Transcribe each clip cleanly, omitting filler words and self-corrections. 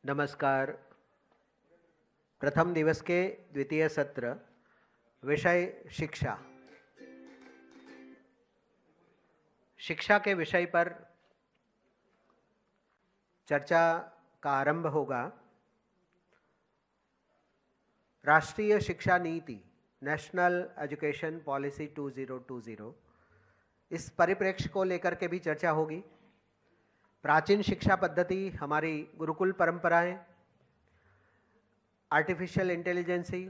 नमस्कार। प्रथम दिवस के द्वितीय सत्र विषय शिक्षा। शिक्षा के विषय पर चर्चा का आरंभ होगा। राष्ट्रीय शिक्षा नीति नेशनल एजुकेशन पॉलिसी 2020, इस परिप्रेक्ष्य को लेकर के भी चर्चा होगी। प्राचीन शिक्षा पद्धति, हमारी गुरुकुल परंपराएं, आर्टिफिशियल इंटेलिजेंसी,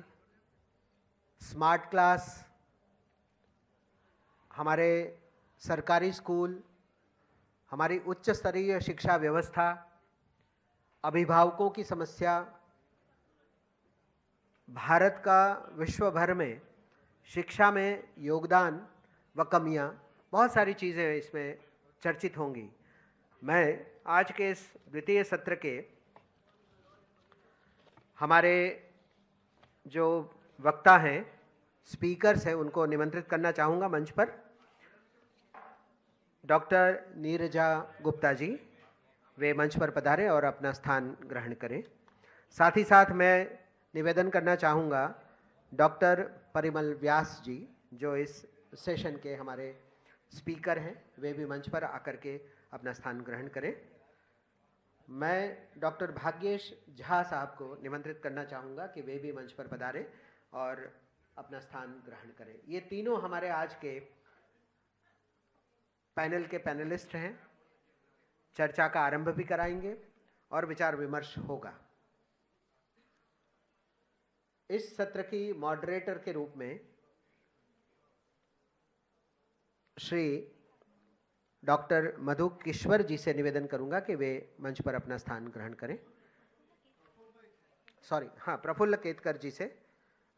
स्मार्ट क्लास, हमारे सरकारी स्कूल, हमारी उच्च स्तरीय शिक्षा व्यवस्था, अभिभावकों की समस्या, भारत का विश्व भर में शिक्षा में योगदान व कमियां, बहुत सारी चीज़ें इसमें चर्चित होंगी। मैं आज के इस द्वितीय सत्र के हमारे जो वक्ता हैं, स्पीकर्स हैं, उनको निमंत्रित करना चाहूँगा मंच पर। डॉक्टर नीरजा गुप्ता जी, वे मंच पर पधारें और अपना स्थान ग्रहण करें। साथ ही साथ मैं निवेदन करना चाहूँगा डॉक्टर परिमल व्यास जी, जो इस सेशन के हमारे स्पीकर हैं, वे भी मंच पर आकर के अपना स्थान ग्रहण करें। मैं डॉक्टर भाग्येश झा साहब को निमंत्रित करना चाहूँगा कि वे भी मंच पर पधारें और अपना स्थान ग्रहण करें। ये तीनों हमारे आज के पैनल के पैनलिस्ट हैं। चर्चा का आरंभ भी कराएंगे और विचार विमर्श होगा। इस सत्र की मॉडरेटर के रूप में श्री डॉक्टर मधु किश्वर जी से निवेदन करूंगा कि वे मंच पर अपना स्थान ग्रहण करें। प्रफुल्ल केतकर जी से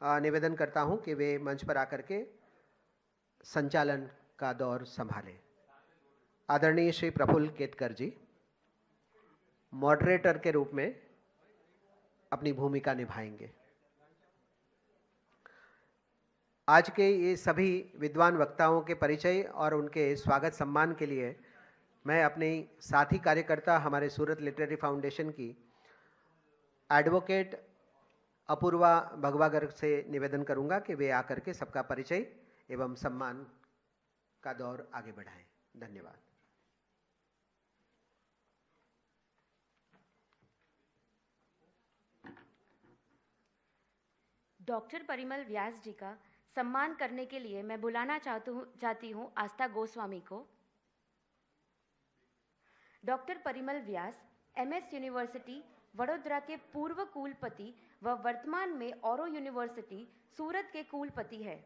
निवेदन करता हूं कि वे मंच पर आकर के संचालन का दौर संभालें। आदरणीय श्री प्रफुल्ल केतकर जी मॉडरेटर के रूप में अपनी भूमिका निभाएंगे। आज के ये सभी विद्वान वक्ताओं के परिचय और उनके स्वागत सम्मान के लिए मैं अपने साथी कार्यकर्ता, हमारे सूरत लिटरेरी फाउंडेशन की एडवोकेट अपूर्वा भगवागर से निवेदन करूंगा कि वे आकर के सबका परिचय एवं सम्मान का दौर आगे बढ़ाएं। धन्यवाद। डॉक्टर परिमल व्यास जी का सम्मान करने के लिए मैं बुलाना चाहती हूँ आस्था गोस्वामी को। डॉक्टर परिमल व्यास MS यूनिवर्सिटी वडोदरा के पूर्व कुलपति व वर्तमान में औरो यूनिवर्सिटी सूरत के कुलपति है।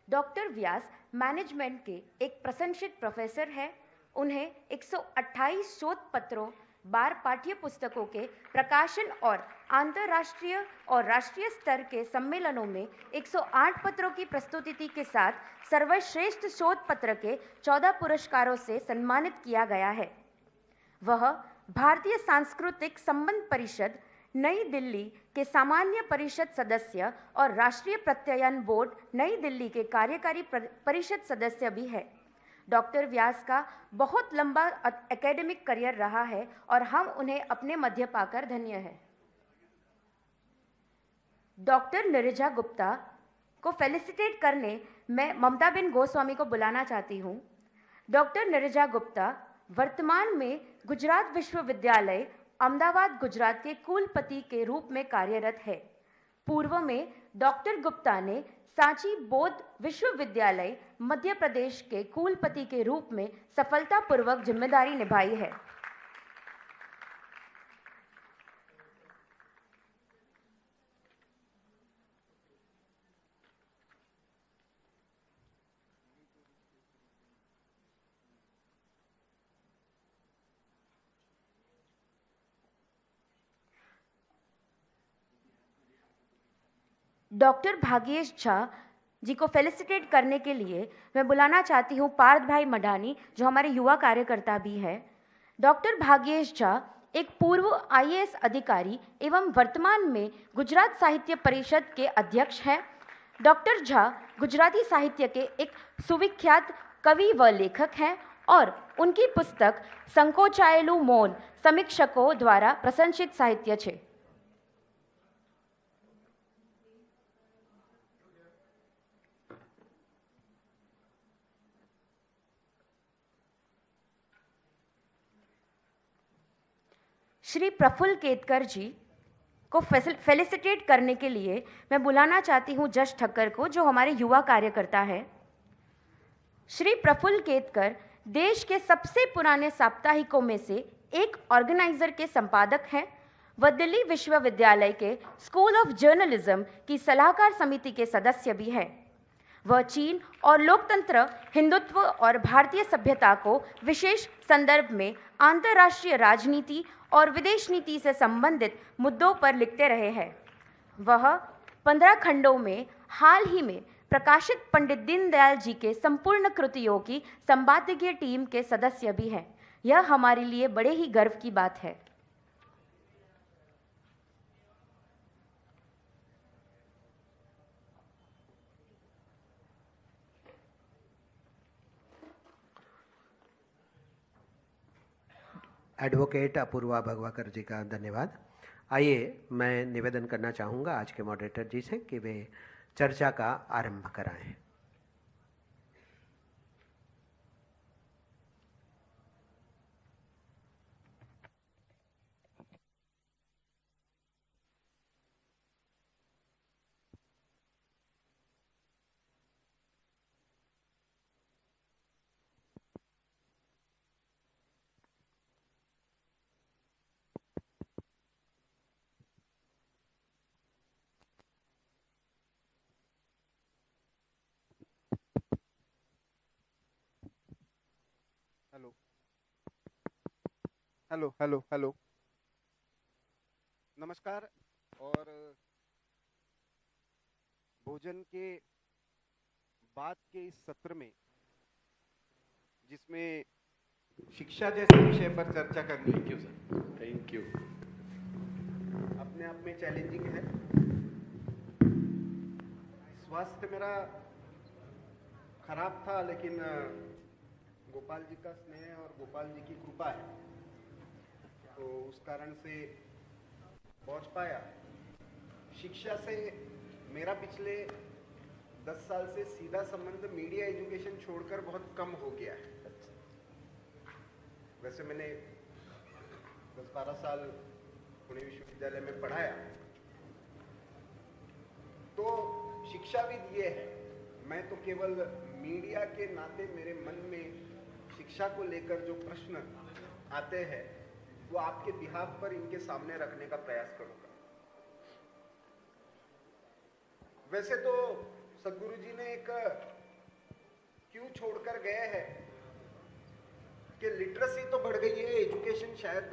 डॉक्टर व्यास मैनेजमेंट के एक प्रशंसित प्रोफेसर है। उन्हें 128 शोध पत्रों, 12 पाठ्य पुस्तकों के प्रकाशन और अंतर्राष्ट्रीय और राष्ट्रीय स्तर के सम्मेलनों में 108 पत्रों की प्रस्तुति के साथ सर्वश्रेष्ठ शोध पत्र के 14 पुरस्कारों से सम्मानित किया गया है। वह भारतीय सांस्कृतिक संबंध परिषद नई दिल्ली के सामान्य परिषद सदस्य और राष्ट्रीय प्रत्ययन बोर्ड नई दिल्ली के कार्यकारी परिषद सदस्य भी है। डॉक्टर व्यास का बहुत लंबा एकेडमिक करियर रहा है और हम उन्हें अपने मध्य पाकर धन्य हैं। डॉक्टर नीरजा गुप्ता को फेलिसिटेट करने मैं ममता बेन गोस्वामी को बुलाना चाहती हूँ। डॉक्टर नीरजा गुप्ता वर्तमान में गुजरात विश्वविद्यालय अहमदाबाद गुजरात के कुलपति के रूप में कार्यरत है। पूर्व में डॉक्टर गुप्ता ने सांची बौद्ध विश्वविद्यालय मध्य प्रदेश के कुलपति के रूप में सफलतापूर्वक जिम्मेदारी निभाई है। डॉक्टर भाग्येश झा जी को फेलिसिटेट करने के लिए मैं बुलाना चाहती हूँ पार्थ भाई मडानी, जो हमारे युवा कार्यकर्ता भी है। डॉक्टर भाग्येश झा एक पूर्व IAS अधिकारी एवं वर्तमान में गुजरात साहित्य परिषद के अध्यक्ष हैं। डॉक्टर झा गुजराती साहित्य के एक सुविख्यात कवि व लेखक हैं और उनकी पुस्तक संकोचाયેલું મૌન સમીક્ષકો દ્વારા પ્રશંસિત સાહિત્ય છે. श्री प्रफुल्ल केतकर जी को फेलिसिटेट करने के लिए मैं बुलाना चाहती हूं जश ठक्कर को, जो हमारे युवा कार्यकर्ता है. श्री प्रफुल्ल केतकर देश के सबसे पुराने साप्ताहिकों में से एक ऑर्गेनाइजर के संपादक हैं. वह दिल्ली विश्वविद्यालय के स्कूल ऑफ जर्नलिज्म की सलाहकार समिति के सदस्य भी हैं. वह चीन और लोकतंत्र, हिंदुत्व और भारतीय सभ्यता को विशेष संदर्भ में अंतर्राष्ट्रीय राजनीति और विदेश नीति से संबंधित मुद्दों पर लिखते रहे हैं. वह 15 खंडों में हाल ही में प्रकाशित पंडित दीनदयाल जी के संपूर्ण कृतियों की संपादकीय टीम के सदस्य भी हैं. यह हमारे लिए बड़े ही गर्व की बात है. एडवोकेट अपूर्वा भगवाकर जी का धन्यवाद. आइए मैं निवेदन करना चाहूँगा आज के मॉडरेटर जी से कि वे चर्चा का आरंभ कराएं. हेलो हेलो हेलो हेलो नमस्कार. और भोजन के बाद के इस सत्र में, जिसमें शिक्षा जैसे विषय पर चर्चा करनी, thank you sir, thank you. अपने आप में चैलेंजिंग है. स्वास्थ्य मेरा खराब था, लेकिन गोपाल जी का स्नेह और गोपाल जी की कृपा है, तो उस कारण से पहुंच पाया. शिक्षा से मेरा पिछले 10 साल से सीधा संबंध मीडिया एजुकेशन छोड़कर बहुत कम हो गया है. वैसे मैंने 10-12 साल पुणे विश्वविद्यालय में पढ़ाया, तो शिक्षाविद ये है. मैं तो केवल मीडिया के नाते मेरे मन में शिक्षा को लेकर जो प्रश्न आते हैं वो आपके बिहाफ पर इनके सामने रखने का प्रयास करूंगा. वैसे तो सदगुरु जी ने एक क्यों छोड़कर गए हैं कि लिटरेसी तो बढ़ गई है, एजुकेशन शायद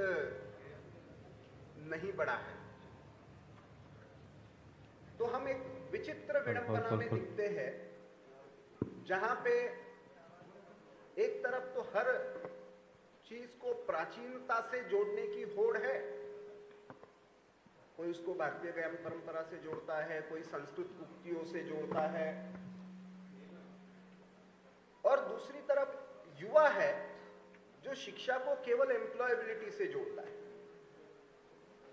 नहीं बढ़ा है. तो हम एक विचित्र विडंबना में दिखते हैं, जहां पे एक तरफ तो हर चीज को प्राचीनता से जोड़ने की होड़ है. कोई उसको भारतीय ज्ञान परंपरा से जोड़ता है, कोई संस्कृत उक्तियों से जोड़ता है, और दूसरी तरफ युवा है जो शिक्षा को केवल एम्प्लॉयबिलिटी से जोड़ता है,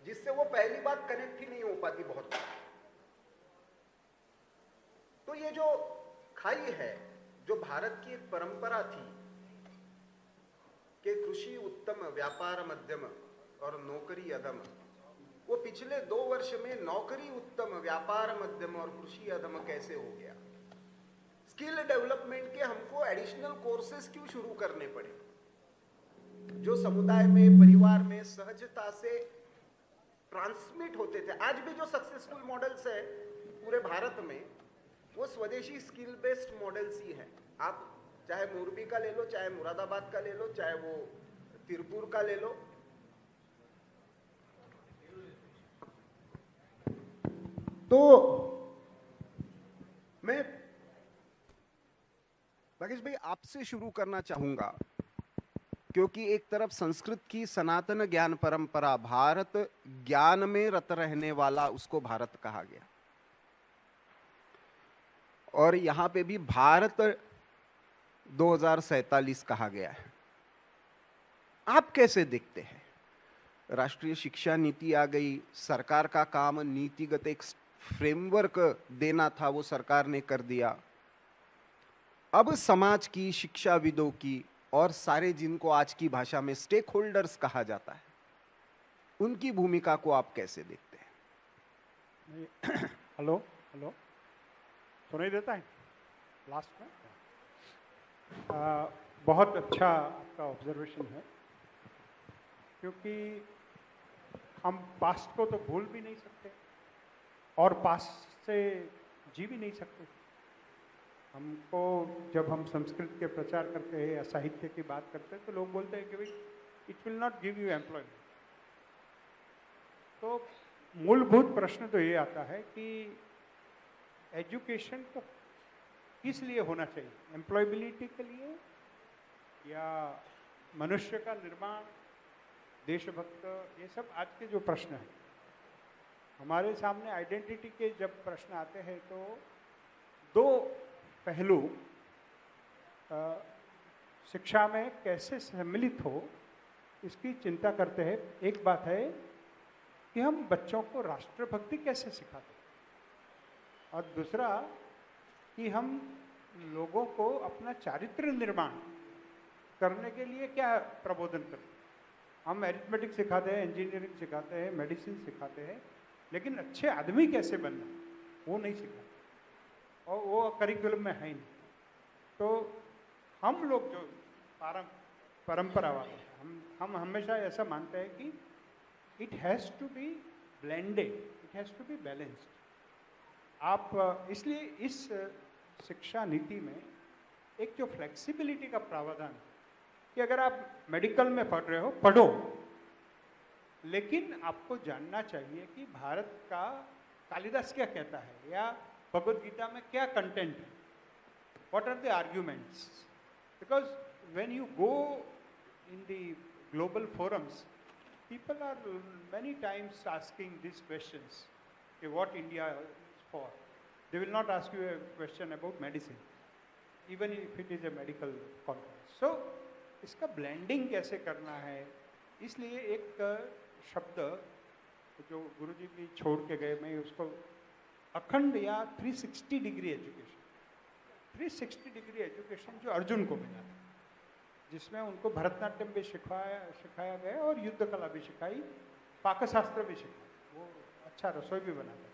जिससे वो पहली बात कनेक्ट ही नहीं हो पाती बहुत बार. तो ये जो खाई है, जो भारत की एक परंपरा थी कि कृषि उत्तम, व्यापार मध्यम और नौकरी अधम, वो पिछले 2 वर्ष में नौकरी उत्तम, व्यापार मध्यम और कृषि अधम कैसे हो गया. स्किल डेवलपमेंट के हमको एडिशनल कोर्सेज क्यों शुरू करने पड़े, जो समुदाय में, परिवार में सहजता से ट्रांसमिट होते थे. आज भी जो सक्सेसफुल मॉडल्स है पूरे भारत में, वो स्वदेशी स्किल बेस्ड मॉडल्स ही है. आप चाहे मोरबी का ले लो, चाहे मुरादाबाद का ले लो, चाहे वो तिरपुर का ले लो. तो मैं राकेश भाई आपसे शुरू करना चाहूंगा, क्योंकि एक तरफ संस्कृत की सनातन ज्ञान परंपरा, भारत ज्ञान में रत रहने वाला, उसको भारत कहा गया, और यहां पे भी भारत 2047 कहा गया है. आप कैसे देखते हैं? राष्ट्रीय शिक्षा नीति आ गई, सरकार का काम नीतिगत एक फ्रेमवर्क देना था, वो सरकार ने कर दिया। अब समाज की, शिक्षाविदों की और सारे जिनको आज की भाषा में स्टेक होल्डर्स कहा जाता है, उनकी भूमिका को आप कैसे देखते हैं? हेलो हेलो, सुनाई देता है लास्ट में? बहुत अच्छा आपका ऑब्जर्वेशन है, क्योंकि हम पास्ट को तो भूल भी नहीं सकते और पास्ट से जी भी नहीं सकते। हमको जब हम संस्कृत के प्रचार करते हैं या साहित्य की बात करते हैं तो लोग बोलते हैं कि भाई it will not give you employment. तो मूलभूत प्रश्न तो ये आता है कि एजुकेशन तो किस लिए होना चाहिए? एम्प्लॉयबिलिटी के लिए या मनुष्य का निर्माण, देशभक्त, ये सब आज के जो प्रश्न हैं हमारे सामने आइडेंटिटी के जब प्रश्न आते हैं तो दो पहलू शिक्षा में कैसे सम्मिलित हो इसकी चिंता करते हैं। एक बात है कि हम बच्चों को राष्ट्रभक्ति कैसे सिखाते हैं और दूसरा कि हम लोगों को अपना चारित्र निर्माण करने के लिए क्या प्रबोधन करते हैं। हम एरिथमेटिक सिखाते हैं, इंजीनियरिंग सिखाते हैं, मेडिसिन सिखाते हैं, लेकिन अच्छे आदमी कैसे बनना वो नहीं सिखाते और वो करिकुलम में है ही नहीं। तो हम लोग जो परंपरा वाले हैं, हम हमेशा ऐसा मानते हैं कि it has to be blended, it has to be balanced. आप इसलिए इस शिक्षा नीति में एक जो फ्लेक्सिबिलिटी का प्रावधान है कि अगर आप मेडिकल में पढ़ रहे हो, पढ़ो, लेकिन आपको जानना चाहिए कि भारत का कालिदास क्या कहता है या भगवद गीता में क्या कंटेंट है, what are the arguments. Because when you go in the global forums, people are many times asking these questions, what India is for. They will not ask you a question about medicine, even if it is a medical conference. So, इसका blending कैसे करना है, इसलिए एक शब्द जो गुरुजी भी छोड़ के गए, मैं उसको अखंड या 360 डिग्री एजुकेशन, 360 डिग्री एजुकेशन जो अर्जुन को मिला था, जिसमें उनको भरतनाट्यम भी सिखाया गया और युद्ध कला भी सिखाई, पाकशास्त्र भी सिखाई, वो अच्छा रसोई भी बनाता।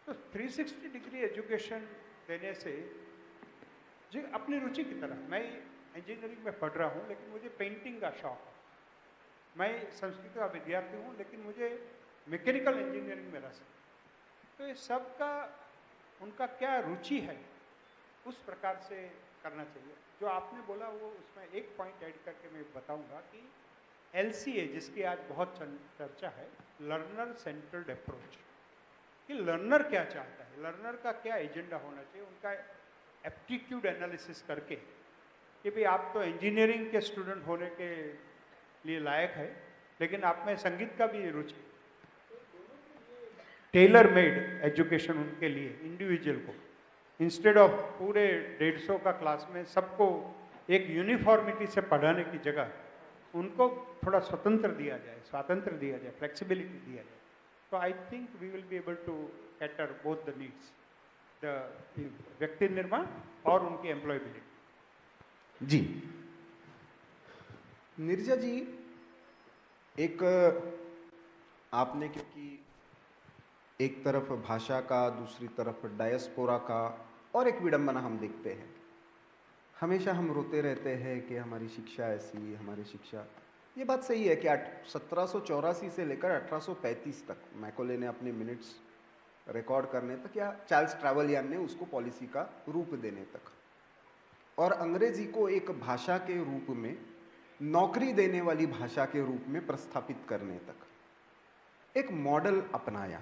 तो 360 डिग्री एजुकेशन देने से जी अपनी रुचि की तरह, मैं इंजीनियरिंग में पढ़ रहा हूँ लेकिन मुझे पेंटिंग का शौक है, मैं संस्कृत का विद्यार्थी हूँ लेकिन मुझे मैकेनिकल इंजीनियरिंग में रस है। तो ये सब का उनका क्या रुचि है उस प्रकार से करना चाहिए। जो आपने बोला वो उसमें एक पॉइंट ऐड करके मैं बताऊंगा कि LCA जिसकी आज बहुत चर्चा है, लर्नर सेंट्रल्ड अप्रोच, कि लर्नर क्या चाहता है, लर्नर का क्या एजेंडा होना चाहिए, उनका एप्टीट्यूड एनालिसिस करके कि भाई आप तो इंजीनियरिंग के स्टूडेंट होने के लिए लायक है लेकिन आप में संगीत का भी रुचि, टेलर मेड एजुकेशन उनके लिए इंडिविजुअल को, इंस्टेड ऑफ पूरे 150 का क्लास में सबको एक यूनिफॉर्मिटी से पढ़ाने की जगह उनको थोड़ा स्वतंत्र दिया जाए, स्वातंत्र दिया जाए, फ्लेक्सिबिलिटी दिया जाए। तो I think we will be able to cater both the needs, the व्यक्ति निर्माण और उनकी एम्प्लॉयबिलिटी। जी नीरजा जी, एक आपने, क्योंकि एक तरफ भाषा का, दूसरी तरफ डायस्पोरा का, और एक विडंबना हम देखते हैं, हमेशा हम रोते रहते हैं कि हमारी शिक्षा ऐसी, हमारी शिक्षा, ये बात सही है कि 1784 से लेकर 1835 तक मैकोले ने अपने मिनट्स रिकॉर्ड करने तक, या चार्ल्स ट्रैवलियन ने उसको पॉलिसी का रूप देने तक, और अंग्रेजी को एक भाषा के रूप में, नौकरी देने वाली भाषा के रूप में प्रस्थापित करने तक एक मॉडल अपनाया।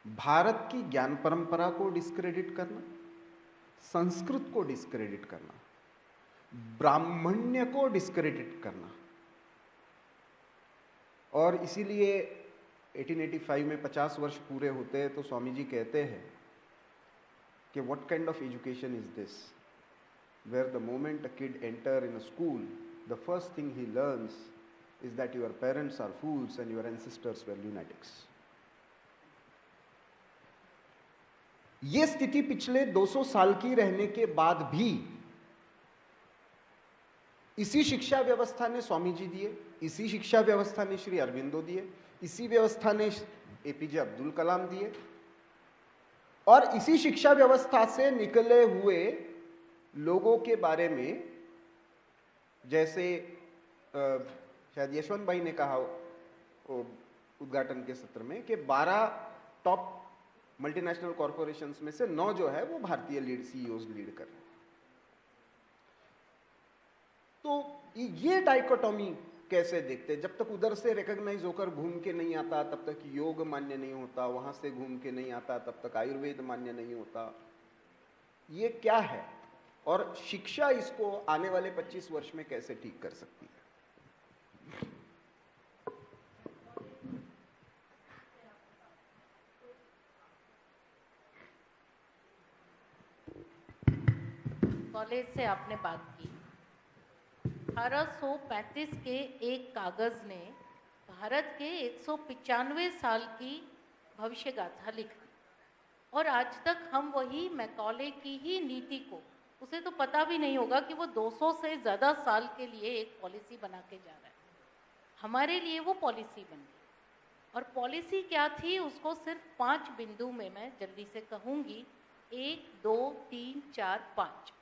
भारत की ज्ञान परंपरा को डिस्क्रेडिट करना, संस्कृत को डिस्क्रेडिट करना, ब्राह्मण्य को डिस्क्रेडिट करना, और इसीलिए 1885 में 50 वर्ष पूरे होते हैं तो स्वामी जी कहते हैं कि what kind of education is this, where the moment a kid enter in a school the first thing he learns is that your parents are fools and your ancestors were lunatics. ये स्थिति पिछले 200 साल की रहने के बाद भी इसी शिक्षा व्यवस्था ने स्वामी जी दिए, इसी शिक्षा व्यवस्था ने श्री अरविंदो दिए, इसी व्यवस्था ने एपीजे अब्दुल कलाम दिए, और इसी शिक्षा व्यवस्था से निकले हुए लोगों के बारे में, जैसे शायद यशवंत भाई ने कहा उद्घाटन के सत्र में कि 12 टॉप मल्टीनेशनल कॉरपोरेशंस में से 9 जो है वो भारतीय सीईओज लीड कर रहे हैं। तो ये डाइकोटॉमी कैसे देखते हैं? जब तक उधर से रिकॉग्नाइज होकर घूम के नहीं आता तब तक योग मान्य नहीं होता, वहां से घूम के नहीं आता तब तक आयुर्वेद मान्य नहीं होता। ये क्या है और शिक्षा इसको आने वाले 25 वर्ष में कैसे ठीक कर सकती है? कॉलेज से आपने बात की। 1835 के एक कागज ने भारत के 195 साल की भविष्य गाथा लिख दी, और आज तक हम वही मैकॉले की ही नीति को, उसे तो पता भी नहीं होगा कि वो 200 से ज़्यादा साल के लिए एक पॉलिसी बना के जा रहा है। हमारे लिए वो पॉलिसी बन गई, और पॉलिसी क्या थी उसको सिर्फ 5 बिंदु में मैं जल्दी से कहूँगी। 1, 2, 3, 4, 5।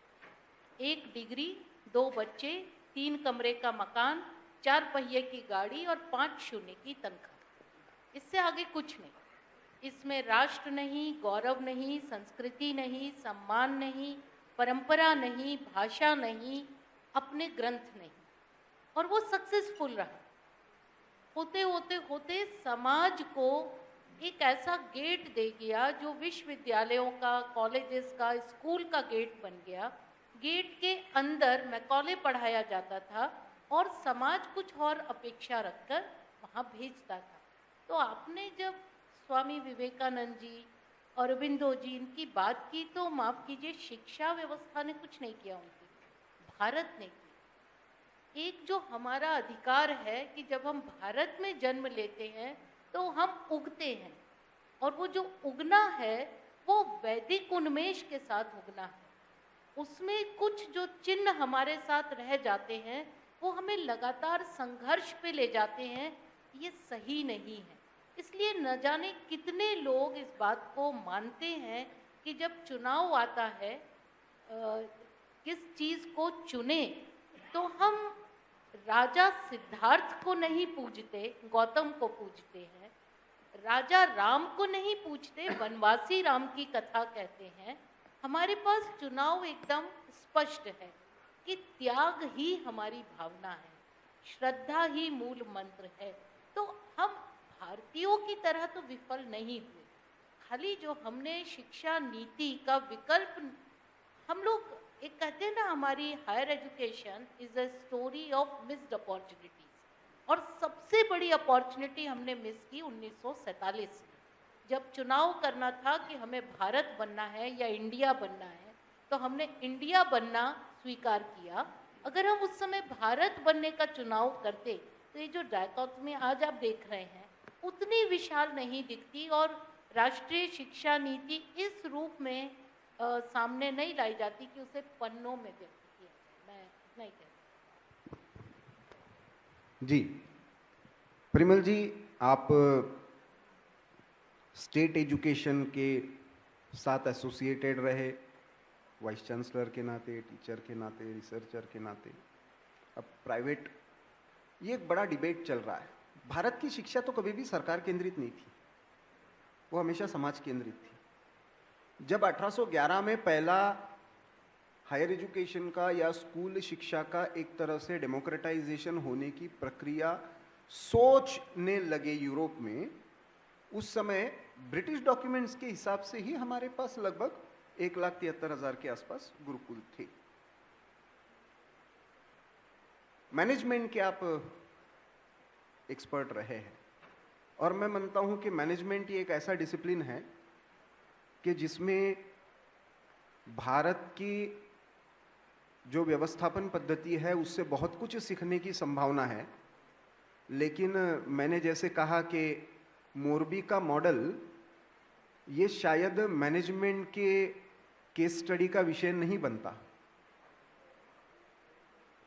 1 डिग्री, 2 बच्चे, 3 कमरे का मकान, 4 पहिए की गाड़ी और 5 शून्य की तनख्वाह। इससे आगे कुछ नहीं। इसमें राष्ट्र नहीं, गौरव नहीं, संस्कृति नहीं, सम्मान नहीं, परंपरा नहीं, भाषा नहीं, अपने ग्रंथ नहीं। और वो सक्सेसफुल रहा। होते होते होते समाज को एक ऐसा गेट दे गया जो विश्वविद्यालयों का, कॉलेजेस का, स्कूल का गेट बन गया। गेट के अंदर मैकॉले पढ़ाया जाता था और समाज कुछ और अपेक्षा रखकर वहाँ भेजता था। तो आपने जब स्वामी विवेकानंद जी, अरविंदो जी, इनकी बात की, तो माफ़ कीजिए, शिक्षा व्यवस्था ने कुछ नहीं किया उनकी, भारत ने किया। एक जो हमारा अधिकार है कि जब हम भारत में जन्म लेते हैं तो हम उगते हैं, और वो जो उगना है वो वैदिक उन्मेष के साथ उगना है। उसमें कुछ जो चिन्ह हमारे साथ रह जाते हैं वो हमें लगातार संघर्ष पे ले जाते हैं। ये सही नहीं है। इसलिए न जाने कितने लोग इस बात को मानते हैं कि जब चुनाव आता है किस चीज़ को चुने, तो हम राजा सिद्धार्थ को नहीं पूजते, गौतम को पूजते हैं। राजा राम को नहीं पूजते, वनवासी राम की कथा कहते हैं। हमारे पास चुनाव एकदम स्पष्ट है कि त्याग ही हमारी भावना है, श्रद्धा ही मूल मंत्र है। तो हम भारतीयों की तरह तो विफल नहीं हुए। खाली जो हमने शिक्षा नीति का विकल्प, हम लोग एक कहते हैं ना, हमारी higher education is a story of missed opportunities, और सबसे बड़ी अपॉर्चुनिटी हमने मिस की 1947 में, जब चुनाव करना था कि हमें भारत बनना है या इंडिया बनना है, तो हमने इंडिया बनना स्वीकार किया। अगर हम उस समय भारत बनने का चुनाव करते तो ये जो डायकॉटमी आज आप देख रहे हैं उतनी विशाल नहीं दिखती, और राष्ट्रीय शिक्षा नीति इस रूप में सामने नहीं लाई जाती कि उसे पन्नों में व्यक्त किया जाए। मैं इतना ही कहती। जी परिमल जी, आप स्टेट एजुकेशन के साथ एसोसिएटेड रहे, वाइस चांसलर के नाते, टीचर के नाते, रिसर्चर के नाते। अब प्राइवेट, ये एक बड़ा डिबेट चल रहा है। भारत की शिक्षा तो कभी भी सरकार केंद्रित नहीं थी, वो हमेशा समाज केंद्रित थी। जब 1811 में पहला हायर एजुकेशन का या स्कूल शिक्षा का एक तरह से डेमोक्रेटाइजेशन होने की प्रक्रिया सोचने लगे यूरोप में, उस समय ब्रिटिश डॉक्यूमेंट्स के हिसाब से ही हमारे पास लगभग 1,73,000 के आसपास गुरुकुल थे। मैनेजमेंट के आप एक्सपर्ट रहे हैं, और मैं मानता हूं कि मैनेजमेंट ये एक ऐसा डिसिप्लिन है कि जिसमें भारत की जो व्यवस्थापन पद्धति है उससे बहुत कुछ सीखने की संभावना है, लेकिन मैंने जैसे कहा कि मोरबी का मॉडल ये शायद मैनेजमेंट के केस स्टडी का विषय नहीं बनता।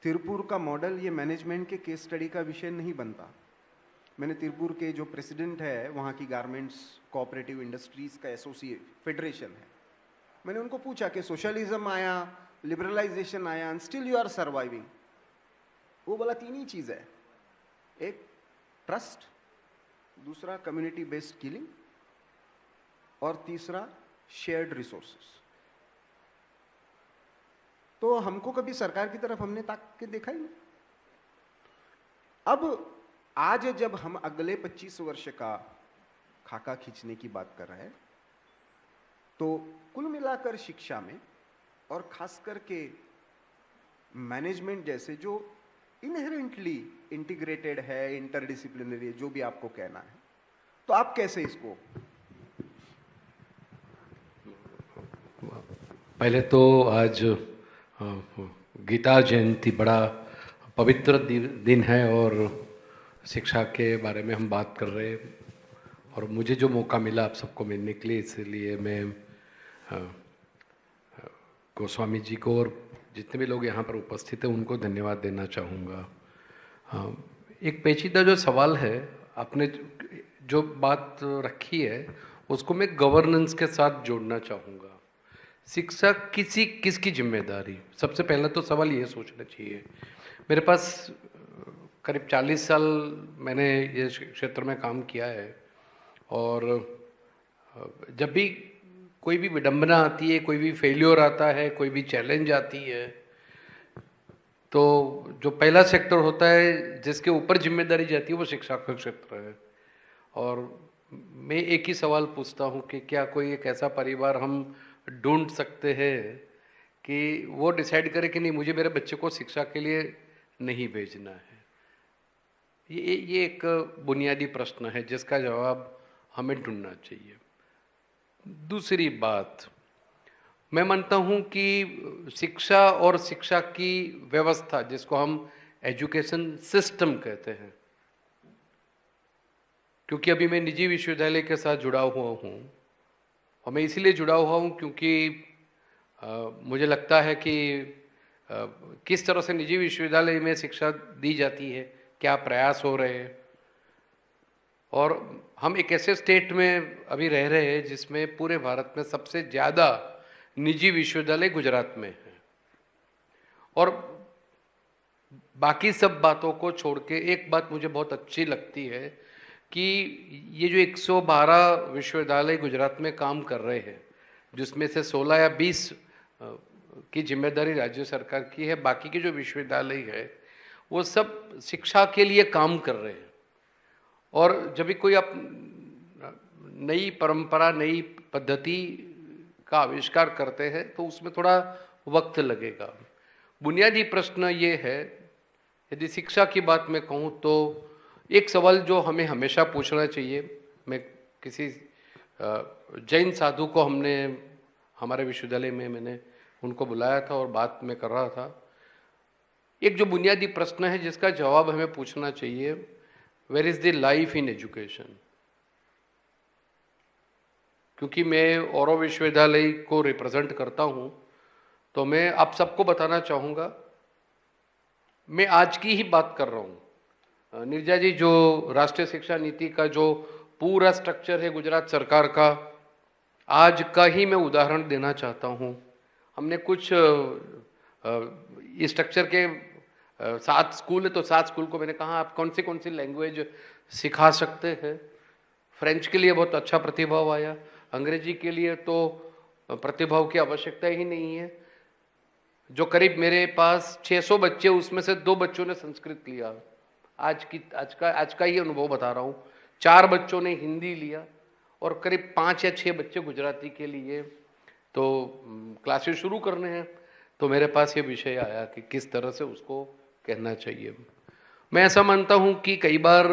तिरुपुर का मॉडल ये मैनेजमेंट के केस स्टडी का विषय नहीं बनता। मैंने तिरुपुर के जो प्रेसिडेंट है वहाँ की गारमेंट्स कोऑपरेटिव इंडस्ट्रीज़ का एसोसिएट फेडरेशन है, मैंने उनको पूछा कि सोशलिज्म आया, लिबरलाइजेशन आया and still you are surviving. वो बोला 3 ही चीज़ है, एक ट्रस्ट, दूसरा कम्युनिटी बेस्ड किलिंग और तीसरा शेयर्ड रिसोर्सेस। तो हमको कभी सरकार की तरफ हमने ताक के देखा ही नहीं। अब आज जब हम अगले 25 वर्ष का खाका खींचने की बात कर रहे हैं, तो कुल मिलाकर शिक्षा में और खास करके मैनेजमेंट जैसे जो इनहेरेंटली इंटीग्रेटेड है, इंटरडिसिप्लिनरी है, जो भी आपको कहना है, तो आप कैसे इसको? पहले तो आज गीता जयंती बड़ा पवित्र दिन है और शिक्षा के बारे में हम बात कर रहे हैं, और मुझे जो मौका मिला आप सबको मिलने के लिए, इसलिए मैं गोस्वामी जी को और जितने भी लोग यहाँ पर उपस्थित हैं उनको धन्यवाद देना चाहूँगा। एक पेचीदा जो सवाल है आपने जो बात रखी है उसको मैं गवर्नेंस के साथ जोड़ना चाहूँगा। शिक्षा किसकी जिम्मेदारी? सबसे पहला तो सवाल ये सोचना चाहिए। मेरे पास करीब 40 साल मैंने ये क्षेत्र में काम किया है, और जब भी कोई भी विडंबना आती है, कोई भी फेल्योर आता है, कोई भी चैलेंज आती है, तो जो पहला सेक्टर होता है जिसके ऊपर जिम्मेदारी जाती है वो शिक्षा का क्षेत्र है। और मैं एक ही सवाल पूछता हूँ कि क्या कोई एक ऐसा परिवार हम ढूंढ सकते हैं कि वो डिसाइड करे कि नहीं, मुझे मेरे बच्चे को शिक्षा के लिए नहीं भेजना है? ये एक बुनियादी प्रश्न है जिसका जवाब हमें ढूंढना चाहिए। दूसरी बात, मैं मानता हूँ कि शिक्षा और शिक्षा की व्यवस्था, जिसको हम एजुकेशन सिस्टम कहते हैं, क्योंकि अभी मैं निजी विश्वविद्यालय के साथ जुड़ा हुआ हूँ, और मैं इसीलिए जुड़ा हुआ हूँ क्योंकि मुझे लगता है कि किस तरह से निजी विश्वविद्यालय में शिक्षा दी जाती है, क्या प्रयास हो रहे हैं, और हम एक ऐसे स्टेट में अभी रह रहे हैं जिसमें पूरे भारत में सबसे ज़्यादा निजी विश्वविद्यालय गुजरात में है। और बाकी सब बातों को छोड़ के एक बात मुझे बहुत अच्छी लगती है कि ये जो 112 विश्वविद्यालय गुजरात में काम कर रहे हैं, जिसमें से 16 या 20 की जिम्मेदारी राज्य सरकार की है, बाकी के जो विश्वविद्यालय है वो सब शिक्षा के लिए काम कर रहे हैं। और जब भी कोई आप नई परंपरा, नई पद्धति का आविष्कार करते हैं तो उसमें थोड़ा वक्त लगेगा। बुनियादी प्रश्न ये है, यदि शिक्षा की बात मैं कहूँ तो एक सवाल जो हमें हमेशा पूछना चाहिए, मैं किसी जैन साधु को हमारे विश्वविद्यालय में मैंने उनको बुलाया था और बात में कर रहा था। एक जो बुनियादी प्रश्न है जिसका जवाब हमें पूछना चाहिए, where is the life in education? क्योंकि मैं औरों विश्वविद्यालय को रिप्रेजेंट करता हूँ, तो मैं आप सबको बताना चाहूँगा, मैं आज की ही बात कर रहा हूँ। नीरजा जी, जो राष्ट्रीय शिक्षा नीति का जो पूरा स्ट्रक्चर है गुजरात सरकार का, आज का ही मैं उदाहरण देना चाहता हूँ। हमने कुछ इस स्ट्रक्चर के 7 स्कूल है, तो 7 स्कूल को मैंने कहा आप कौन सी लैंग्वेज सिखा सकते हैं। फ्रेंच के लिए बहुत अच्छा प्रतिभाव आया, अंग्रेजी के लिए तो प्रतिभाव की आवश्यकता ही नहीं है। जो करीब मेरे पास 600 बच्चे, उसमें से 2 बच्चों ने संस्कृत लिया। आज का ही अनुभव बता रहा हूँ। 4 बच्चों ने हिंदी लिया और करीब 5 या 6 बच्चे गुजराती के लिए। तो क्लासेस शुरू करने हैं, तो मेरे पास ये विषय आया कि किस तरह से उसको कहना चाहिए। मैं ऐसा मानता हूँ कि कई बार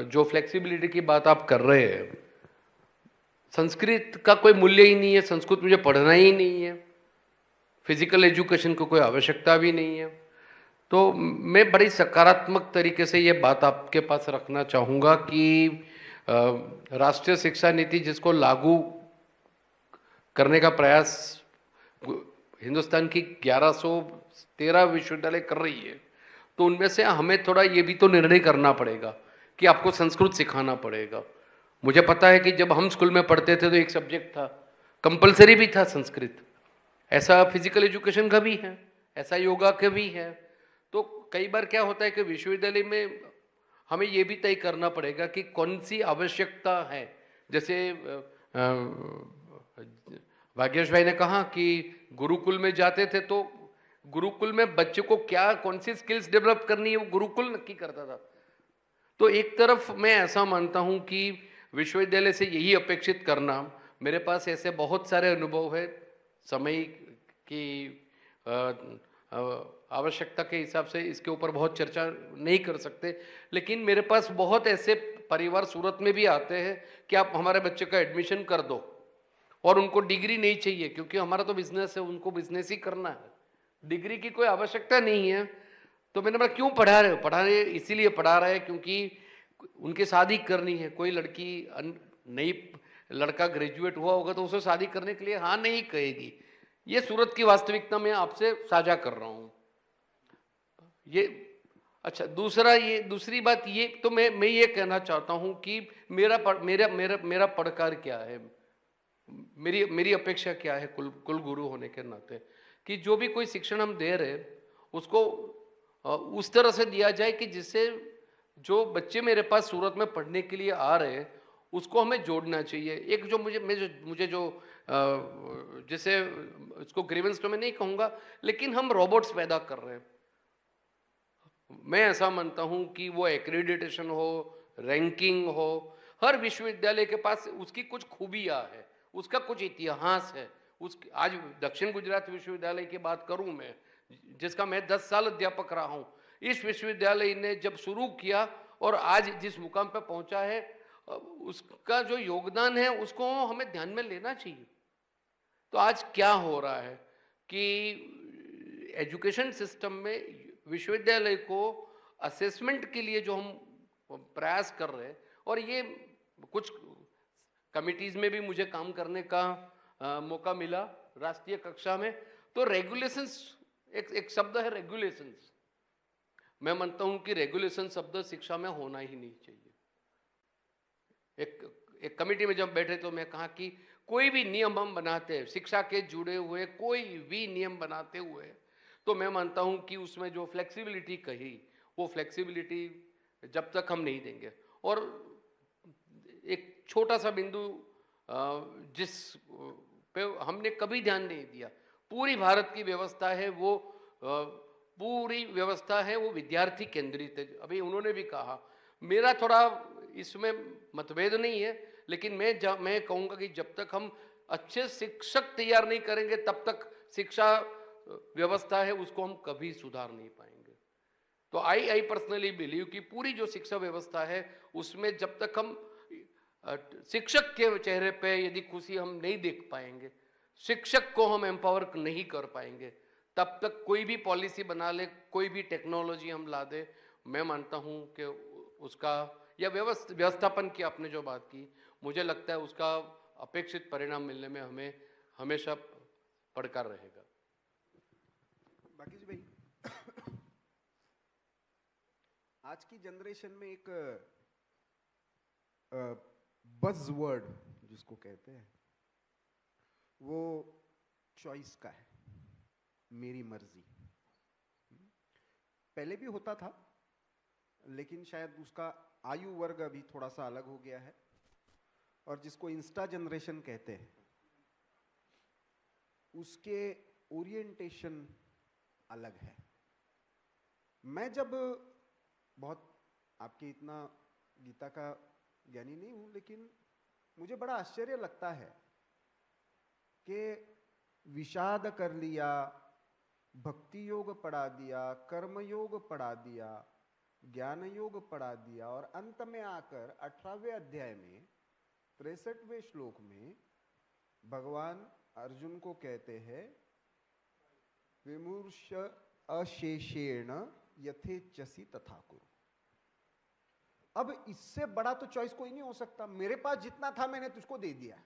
जो फ्लेक्सिबिलिटी की बात आप कर रहे हैं, संस्कृत का कोई मूल्य ही नहीं है, संस्कृत मुझे पढ़ना ही नहीं है, फिजिकल एजुकेशन को कोई आवश्यकता भी नहीं है। तो मैं बड़ी सकारात्मक तरीके से ये बात आपके पास रखना चाहूँगा कि राष्ट्रीय शिक्षा नीति जिसको लागू करने का प्रयास हिंदुस्तान की 1113 विश्वविद्यालय कर रही है, तो उनमें से हमें थोड़ा ये भी तो निर्णय करना पड़ेगा कि आपको संस्कृत सिखाना पड़ेगा। मुझे पता है कि जब हम स्कूल में पढ़ते थे तो एक सब्जेक्ट था, कंपलसरी भी था संस्कृत। ऐसा फिजिकल एजुकेशन का भी है, ऐसा योगा का भी है। तो कई बार क्या होता है कि विश्वविद्यालय में हमें ये भी तय करना पड़ेगा कि कौन सी आवश्यकता है। जैसे भाग्येश भाई ने कहा कि गुरुकुल में जाते थे, तो गुरुकुल में बच्चे को क्या कौन सी स्किल्स डेवलप करनी है वो गुरुकुल नक्की करता था। तो एक तरफ मैं ऐसा मानता हूं कि विश्वविद्यालय से यही अपेक्षित करना, मेरे पास ऐसे बहुत सारे अनुभव है, समय की आवश्यकता के हिसाब से इसके ऊपर बहुत चर्चा नहीं कर सकते, लेकिन मेरे पास बहुत ऐसे परिवार सूरत में भी आते हैं कि आप हमारे बच्चे का एडमिशन कर दो, और उनको डिग्री नहीं चाहिए क्योंकि हमारा तो बिजनेस है, उनको बिजनेस ही करना है, डिग्री की कोई आवश्यकता नहीं है। तो मैंने बोला क्यों पढ़ा रहे हो? पढ़ा रहे इसीलिए पढ़ा रहे हैं क्योंकि उनकी शादी करनी है। कोई लड़की नई लड़का ग्रेजुएट हुआ होगा तो उसे शादी करने के लिए हाँ नहीं कहेगी। ये सूरत की वास्तविकता मैं आपसे साझा कर रहा हूँ। ये अच्छा, दूसरी बात ये तो मैं ये कहना चाहता हूँ कि मेरा पड़कार क्या है, मेरी अपेक्षा क्या है कुल गुरु होने के नाते, कि जो भी कोई शिक्षण हम दे रहे उसको उस तरह से दिया जाए कि जिससे जो बच्चे मेरे पास सूरत में पढ़ने के लिए आ रहे हैं उसको हमें जोड़ना चाहिए। एक जो मुझे जो जैसे इसको ग्रीवेंस तो मैं नहीं कहूँगा, लेकिन हम रोबोट्स पैदा कर रहे हैं। मैं ऐसा मानता हूँ कि वो एक्रेडिटेशन हो, रैंकिंग हो, हर विश्वविद्यालय के पास उसकी कुछ खूबियाँ है, उसका कुछ इतिहास है। आज दक्षिण गुजरात विश्वविद्यालय की बात करूं मैं, जिसका मैं 10 साल अध्यापक रहा हूं, इस विश्वविद्यालय ने जब शुरू किया और आज जिस मुकाम पर पहुंचा है, उसका जो योगदान है उसको हमें ध्यान में लेना चाहिए। तो आज क्या हो रहा है कि एजुकेशन सिस्टम में विश्वविद्यालय को असेसमेंट के लिए जो हम प्रयास कर रहे हैं, और ये कुछ कमिटीज में भी मुझे काम करने का मौका मिला राष्ट्रीय कक्षा में, तो रेगुलेशंस एक शब्द है रेगुलेशंस। मैं मानता हूं कि रेगुलेशन शब्द शिक्षा में होना ही नहीं चाहिए। एक कमेटी में जब बैठे तो मैं कहा कि कोई भी नियम हम बनाते हैं, शिक्षा के जुड़े हुए कोई भी नियम बनाते हुए, तो मैं मानता हूं कि उसमें जो फ्लेक्सिबिलिटी कही, वो फ्लेक्सिबिलिटी जब तक हम नहीं देंगे। और एक छोटा सा बिंदु जिस पे हमने कभी ध्यान नहीं दिया, पूरी भारत की व्यवस्था है वो पूरी व्यवस्था है वो विद्यार्थी केंद्रित है। अभी उन्होंने भी कहा, मेरा थोड़ा इसमें मतभेद नहीं है, लेकिन मैं कहूँगा कि जब तक हम अच्छे शिक्षक तैयार नहीं करेंगे तब तक शिक्षा व्यवस्था है उसको हम कभी सुधार नहीं पाएंगे। तो आई पर्सनली बिलीव कि पूरी जो शिक्षा व्यवस्था है उसमें जब तक हम शिक्षक के चेहरे पे यदि खुशी हम नहीं देख पाएंगे, शिक्षक को हम एम्पावर नहीं कर पाएंगे, तब तक कोई भी पॉलिसी बना ले, कोई भी टेक्नोलॉजी हम ला दे, मैं मानता हूं कि उसका या व्यवस्थापन की आपने जो बात की, मुझे लगता है उसका अपेक्षित परिणाम मिलने में हमें हमेशा पड़कार रहेगा। बाकी जी भाई, आज की जनरेशन में एक बज़ वर्ड जिसको कहते हैं वो चॉइस का है, मेरी मर्जी। पहले भी होता था, लेकिन शायद उसका आयु वर्ग अभी थोड़ा सा अलग हो गया है, और जिसको इंस्टा जनरेशन कहते हैं उसके ओरिएंटेशन अलग है। मैं जब बहुत आपके इतना गीता का ज्ञानी नहीं हूं, लेकिन मुझे बड़ा आश्चर्य लगता है कि विषाद कर लिया, भक्ति योग पढ़ा दिया, कर्म योग पढ़ा दिया, ज्ञान योग पढ़ा दिया, और अंत में आकर 18वें अध्याय में 63वें श्लोक में भगवान अर्जुन को कहते हैं विमूर्ष अशेषेण यथेच्छसि तथा कुरु। अब इससे बड़ा तो चॉइस कोई नहीं हो सकता। मेरे पास जितना था मैंने तुझको दे दिया,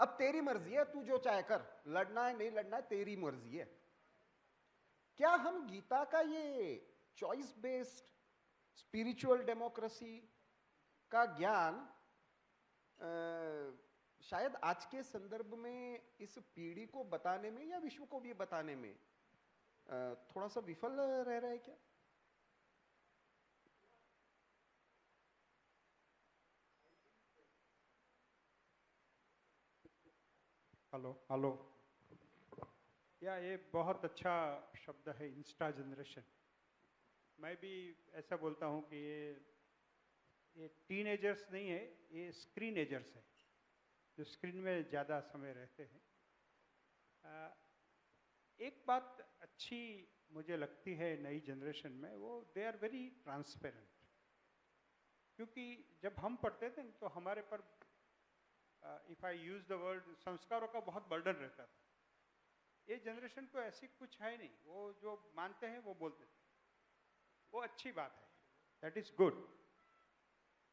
अब तेरी मर्जी है, तू जो चाहे कर, लड़ना है नहीं लड़ना है तेरी मर्जी है। क्या हम गीता का ये चॉइस बेस्ड स्पिरिचुअल डेमोक्रेसी का ज्ञान शायद आज के संदर्भ में इस पीढ़ी को बताने में या विश्व को भी बताने में थोड़ा सा विफल रह रहा है क्या? हेलो या ये बहुत अच्छा शब्द है इंस्टा जनरेशन। मैं भी ऐसा बोलता हूँ कि ये टीनेजर्स नहीं है, ये स्क्रीनेजर्स है, जो स्क्रीन में ज़्यादा समय रहते हैं। एक बात अच्छी मुझे लगती है नई जनरेशन में, वो दे आर वेरी ट्रांसपेरेंट। क्योंकि जब हम पढ़ते थे तो हमारे पर if I use the word संस्कारों का बहुत बर्डन रहता था। ये जनरेशन को ऐसी कुछ है नहीं, वो जो मानते हैं वो बोलते थे, वो अच्छी बात है, दैट इज़ गुड।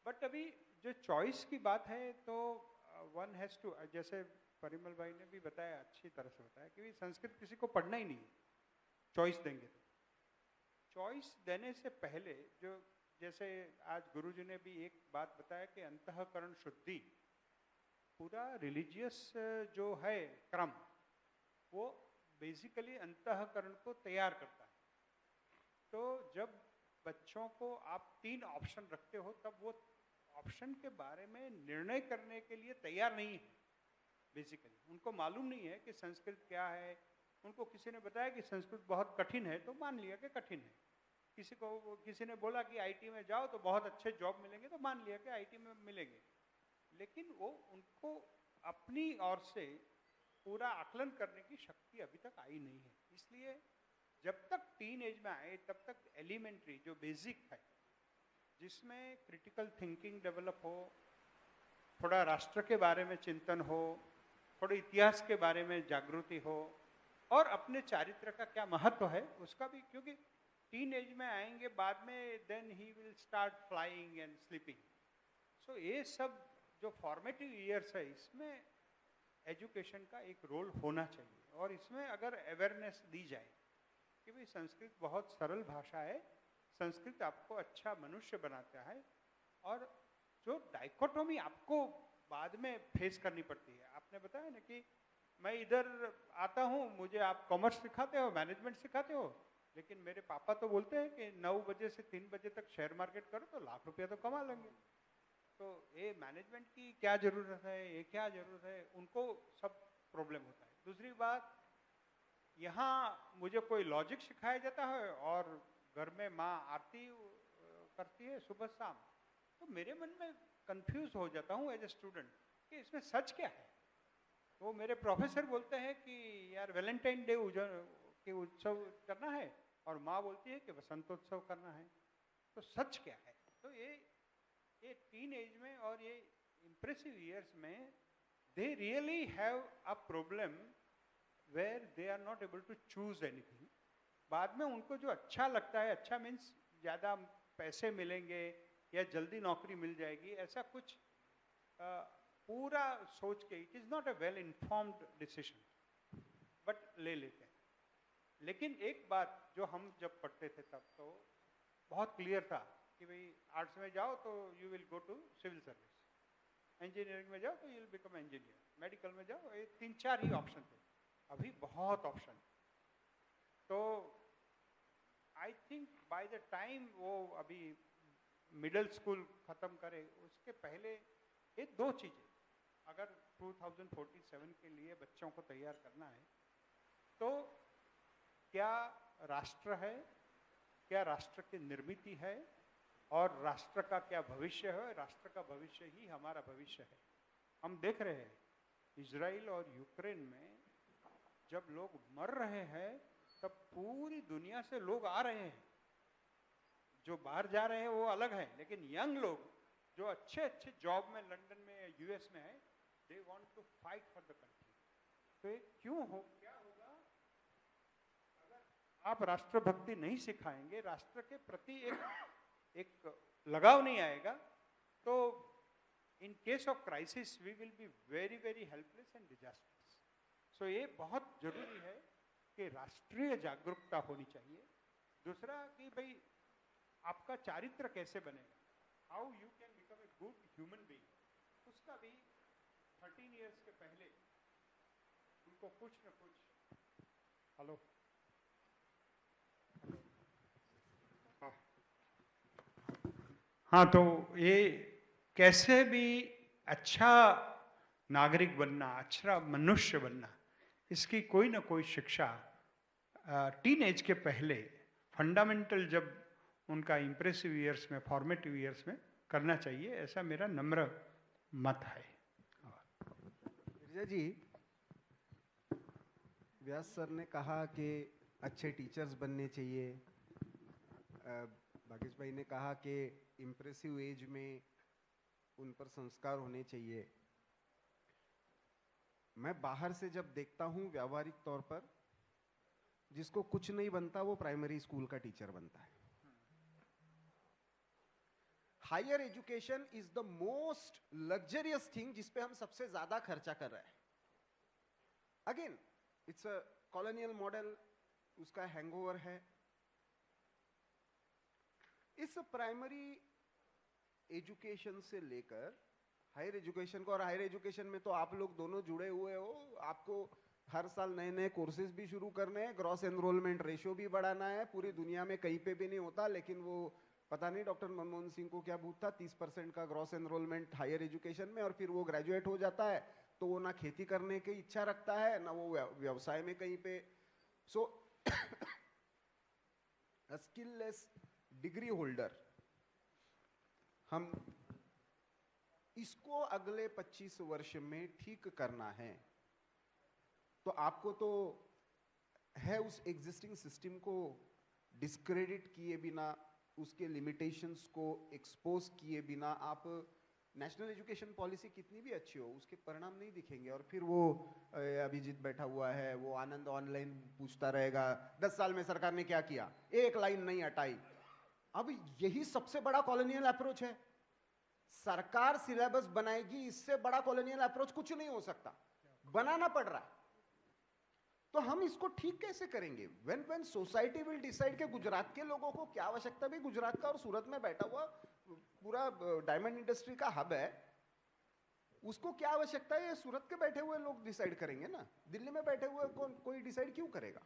बट अभी जो चॉइस की बात है तो वन हैज़ टू, जैसे परिमल भाई ने भी बताया, अच्छी तरह से बताया कि संस्कृत किसी को पढ़ना ही नहीं है, चॉइस देंगे तो। चॉइस देने से पहले जो, जैसे आज गुरुजी ने भी एक बात बताया कि अंतःकरण शुद्धि, पूरा रिलीजियस जो है क्रम, वो बेसिकली अंतःकरण को तैयार करता है। तो जब बच्चों को आप 3 ऑप्शन रखते हो, तब वो ऑप्शन के बारे में निर्णय करने के लिए तैयार नहीं है। बेसिकली उनको मालूम नहीं है कि संस्कृत क्या है। उनको किसी ने बताया कि संस्कृत बहुत कठिन है तो मान लिया कि कठिन है। किसी ने बोला कि आईटी में जाओ तो बहुत अच्छे जॉब मिलेंगे तो मान लिया कि आईटी में मिलेंगे। लेकिन वो उनको अपनी ओर से पूरा आकलन करने की शक्ति अभी तक आई नहीं है। इसलिए जब तक टीन एज में आए तब तक एलिमेंट्री जो बेसिक है, जिसमें क्रिटिकल थिंकिंग डेवलप हो, थोड़ा राष्ट्र के बारे में चिंतन हो, थोड़े इतिहास के बारे में जागृति हो, और अपने चारित्र का क्या महत्व है उसका भी, क्योंकि टीन एज में आएंगे बाद में, then he will start flying and sleeping. So ये सब जो फॉर्मेटिव ईयर्स है, इसमें एजुकेशन का एक रोल होना चाहिए। और इसमें अगर अवेयरनेस दी जाए कि भाई संस्कृत बहुत सरल भाषा है, संस्कृत आपको अच्छा मनुष्य बनाता है, और जो डाइकोटोमी आपको बाद में फेस करनी पड़ती है। आपने बताया ना कि मैं इधर आता हूँ, मुझे आप कॉमर्स सिखाते हो, मैनेजमेंट सिखाते हो, लेकिन मेरे पापा तो बोलते हैं कि 9 बजे से 3 बजे तक शेयर मार्केट करो तो लाख रुपया तो कमा लेंगे। तो ये मैनेजमेंट की क्या ज़रूरत है, ये क्या ज़रूरत है, उनको सब प्रॉब्लम होता है। दूसरी बात, यहाँ मुझे कोई लॉजिक सिखाया जाता है और घर में माँ आरती करती है सुबह शाम, तो मेरे मन में कंफ्यूज हो जाता हूँ एज ए स्टूडेंट कि इसमें सच क्या है। तो मेरे प्रोफेसर बोलते हैं कि यार वैलेंटाइन डे के उत्सव करना है, और माँ बोलती है कि वसंतोत्सव करना है, तो सच क्या है। तो ये टीन एज में और ये इम्प्रेसिव ईयर्स में they really have a problem where they are not able to choose anything. बाद में उनको जो अच्छा लगता है, अच्छा मीन्स ज़्यादा पैसे मिलेंगे या जल्दी नौकरी मिल जाएगी, ऐसा कुछ पूरा सोच के, it is not a well informed decision, but ले लेते हैं। लेकिन एक बात जो हम जब पढ़ते थे तब तो बहुत क्लियर था कि भाई आर्ट्स में जाओ तो you will go to civil service, engineering में जाओ तो you will become engineer, medical में जाओ, ये 3-4 ही ऑप्शन थे। अभी बहुत ऑप्शन। तो I think by the time वो अभी मिडिल स्कूल ख़त्म करे उसके पहले ये 2 चीज़ें अगर 2047 के लिए बच्चों को तैयार करना है, तो क्या राष्ट्र है, क्या राष्ट्र की निर्मिति है, और राष्ट्र का क्या भविष्य है। राष्ट्र का भविष्य ही हमारा भविष्य है। हम देख रहे हैं इजराइल और यूक्रेन में जब लोग मर रहे हैं तब पूरी दुनिया से लोग आ रहे हैं। जो बाहर जा रहे हैं वो अलग है, लेकिन यंग लोग जो अच्छे अच्छे जॉब में लंदन में यूएस में है, they want to fight for the country. तो ये क्यों हो, क्या होगा आप राष्ट्रभक्ति नहीं सिखाएंगे, राष्ट्र के प्रति एक लगाव नहीं आएगा, तो in case of crisis we will be very very helpless and disasters. So ये बहुत जरूरी है कि राष्ट्रीय जागरूकता होनी चाहिए। दूसरा कि भाई आपका चारित्र कैसे बनेगा, how you can become a good human being, उसका भी 13 इयर्स के पहले उनको कुछ न कुछ। हेलो, हाँ, तो ये कैसे भी अच्छा नागरिक बनना, अच्छा मनुष्य बनना, इसकी कोई ना कोई शिक्षा टीन एज के पहले फंडामेंटल जब उनका इम्प्रेसिव ईयर्स में, फॉर्मेटिव ईयर्स में करना चाहिए, ऐसा मेरा नम्र मत है। गिरिजा जी, व्यास सर ने कहा कि अच्छे टीचर्स बनने चाहिए, भागेश भाई ने कहा कि इम्प्रेसिव एज में उन पर संस्कार होने चाहिए। मैं बाहर से जब देखता हूं व्यावहारिक तौर पर, जिसको कुछ नहीं बनता वो प्राइमरी स्कूल का टीचर बनता है। Higher education is the most luxurious thing जिस पे हम सबसे ज्यादा खर्चा कर रहे हैं। Again it's a colonial model, उसका हैंगओवर है। इस प्राइमरी एजुकेशन से लेकर हायर एजुकेशन को, और हायर एजुकेशन में तो आप लोग दोनों जुड़े हुए हो, आपको हर साल नए नए कोर्सेज भी शुरू करने हैं, ग्रॉस एनरोलमेंट रेशियो भी बढ़ाना है। पूरी दुनिया में कहीं पे भी नहीं होता, लेकिन वो पता नहीं डॉक्टर मनमोहन सिंह को क्या भूत था, 30% का ग्रॉस एनरोलमेंट हायर एजुकेशन में, और फिर वो ग्रेजुएट हो जाता है तो वो ना खेती करने की इच्छा रखता है ना वो व्यवसाय में कहीं पे। सो स्किललेस डिग्री होल्डर, हम इसको अगले 25 वर्ष में ठीक करना है, तो आपको तो है उस एग्जिस्टिंग सिस्टम को डिस्क्रेडिट किए बिना, उसके लिमिटेशंस को एक्सपोज किए बिना आप नेशनल एजुकेशन पॉलिसी कितनी भी अच्छी हो, उसके परिणाम नहीं दिखेंगे। और फिर वो अभिजीत बैठा हुआ है, वो आनंद ऑनलाइन पूछता रहेगा 10 साल में सरकार ने क्या किया, एक लाइन नहीं हटाई। अब यही सबसे बड़ा कॉलोनियल अप्रोच है। सरकार सिलेबस बनाएगी, इससे बड़ा कॉलोनियल अप्रोच कुछ नहीं हो सकता, बनाना पड़ रहा है। तो हम इसको ठीक कैसे करेंगे? व्हेन सोसाइटी विल डिसाइड कि गुजरात के लोगों को क्या आवश्यकता, भी गुजरात का और सूरत में बैठा हुआ पूरा डायमंड इंडस्ट्री का हब है, उसको क्या आवश्यकता है, ये सूरत के बैठे हुए लोग डिसाइड करेंगे ना। दिल्ली में बैठे हुए कोई डिसाइड क्यों करेगा?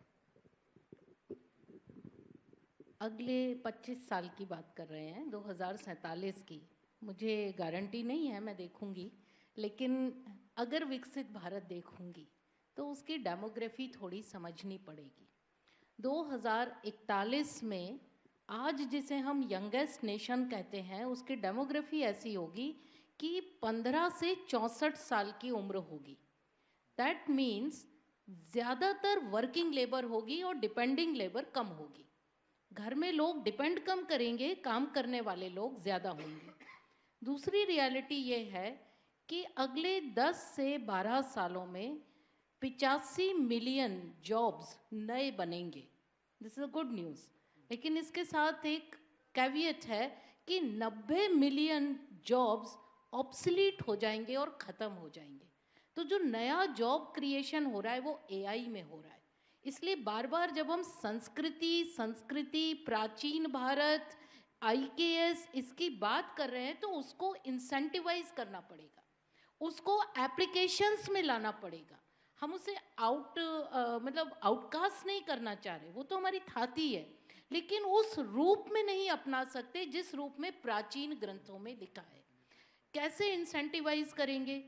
अगले 25 साल की बात कर रहे हैं, 2047 की। मुझे गारंटी नहीं है, मैं देखूंगी, लेकिन अगर विकसित भारत देखूंगी तो उसकी डेमोग्राफी थोड़ी समझनी पड़ेगी। 2041 में आज जिसे हम यंगेस्ट नेशन कहते हैं, उसकी डेमोग्राफी ऐसी होगी कि 15 से 64 साल की उम्र होगी। दैट मीन्स ज़्यादातर वर्किंग लेबर होगी और डिपेंडिंग लेबर कम होगी। घर में लोग डिपेंड कम करेंगे, काम करने वाले लोग ज़्यादा होंगे। दूसरी रियलिटी ये है कि अगले 10 से 12 सालों में 85 मिलियन जॉब्स नए बनेंगे। This is a good news. लेकिन इसके साथ एक कैवियट है कि 90 मिलियन जॉब्स ऑब्सलीट हो जाएंगे और ख़त्म हो जाएंगे। तो जो नया जॉब क्रिएशन हो रहा है वो एआई में हो रहा है। इसलिए बार बार जब हम संस्कृति, प्राचीन भारत, आईकेएस इसकी बात कर रहे हैं, तो उसको इंसेंटिवाइज करना पड़ेगा, उसको एप्लीकेशंस में लाना पड़ेगा। हम उसे मतलब आउटकास्ट नहीं करना चाह रहे, वो तो हमारी थाती है, लेकिन उस रूप में नहीं अपना सकते जिस रूप में प्राचीन ग्रंथों में लिखा है। कैसे इंसेंटिवाइज करेंगे?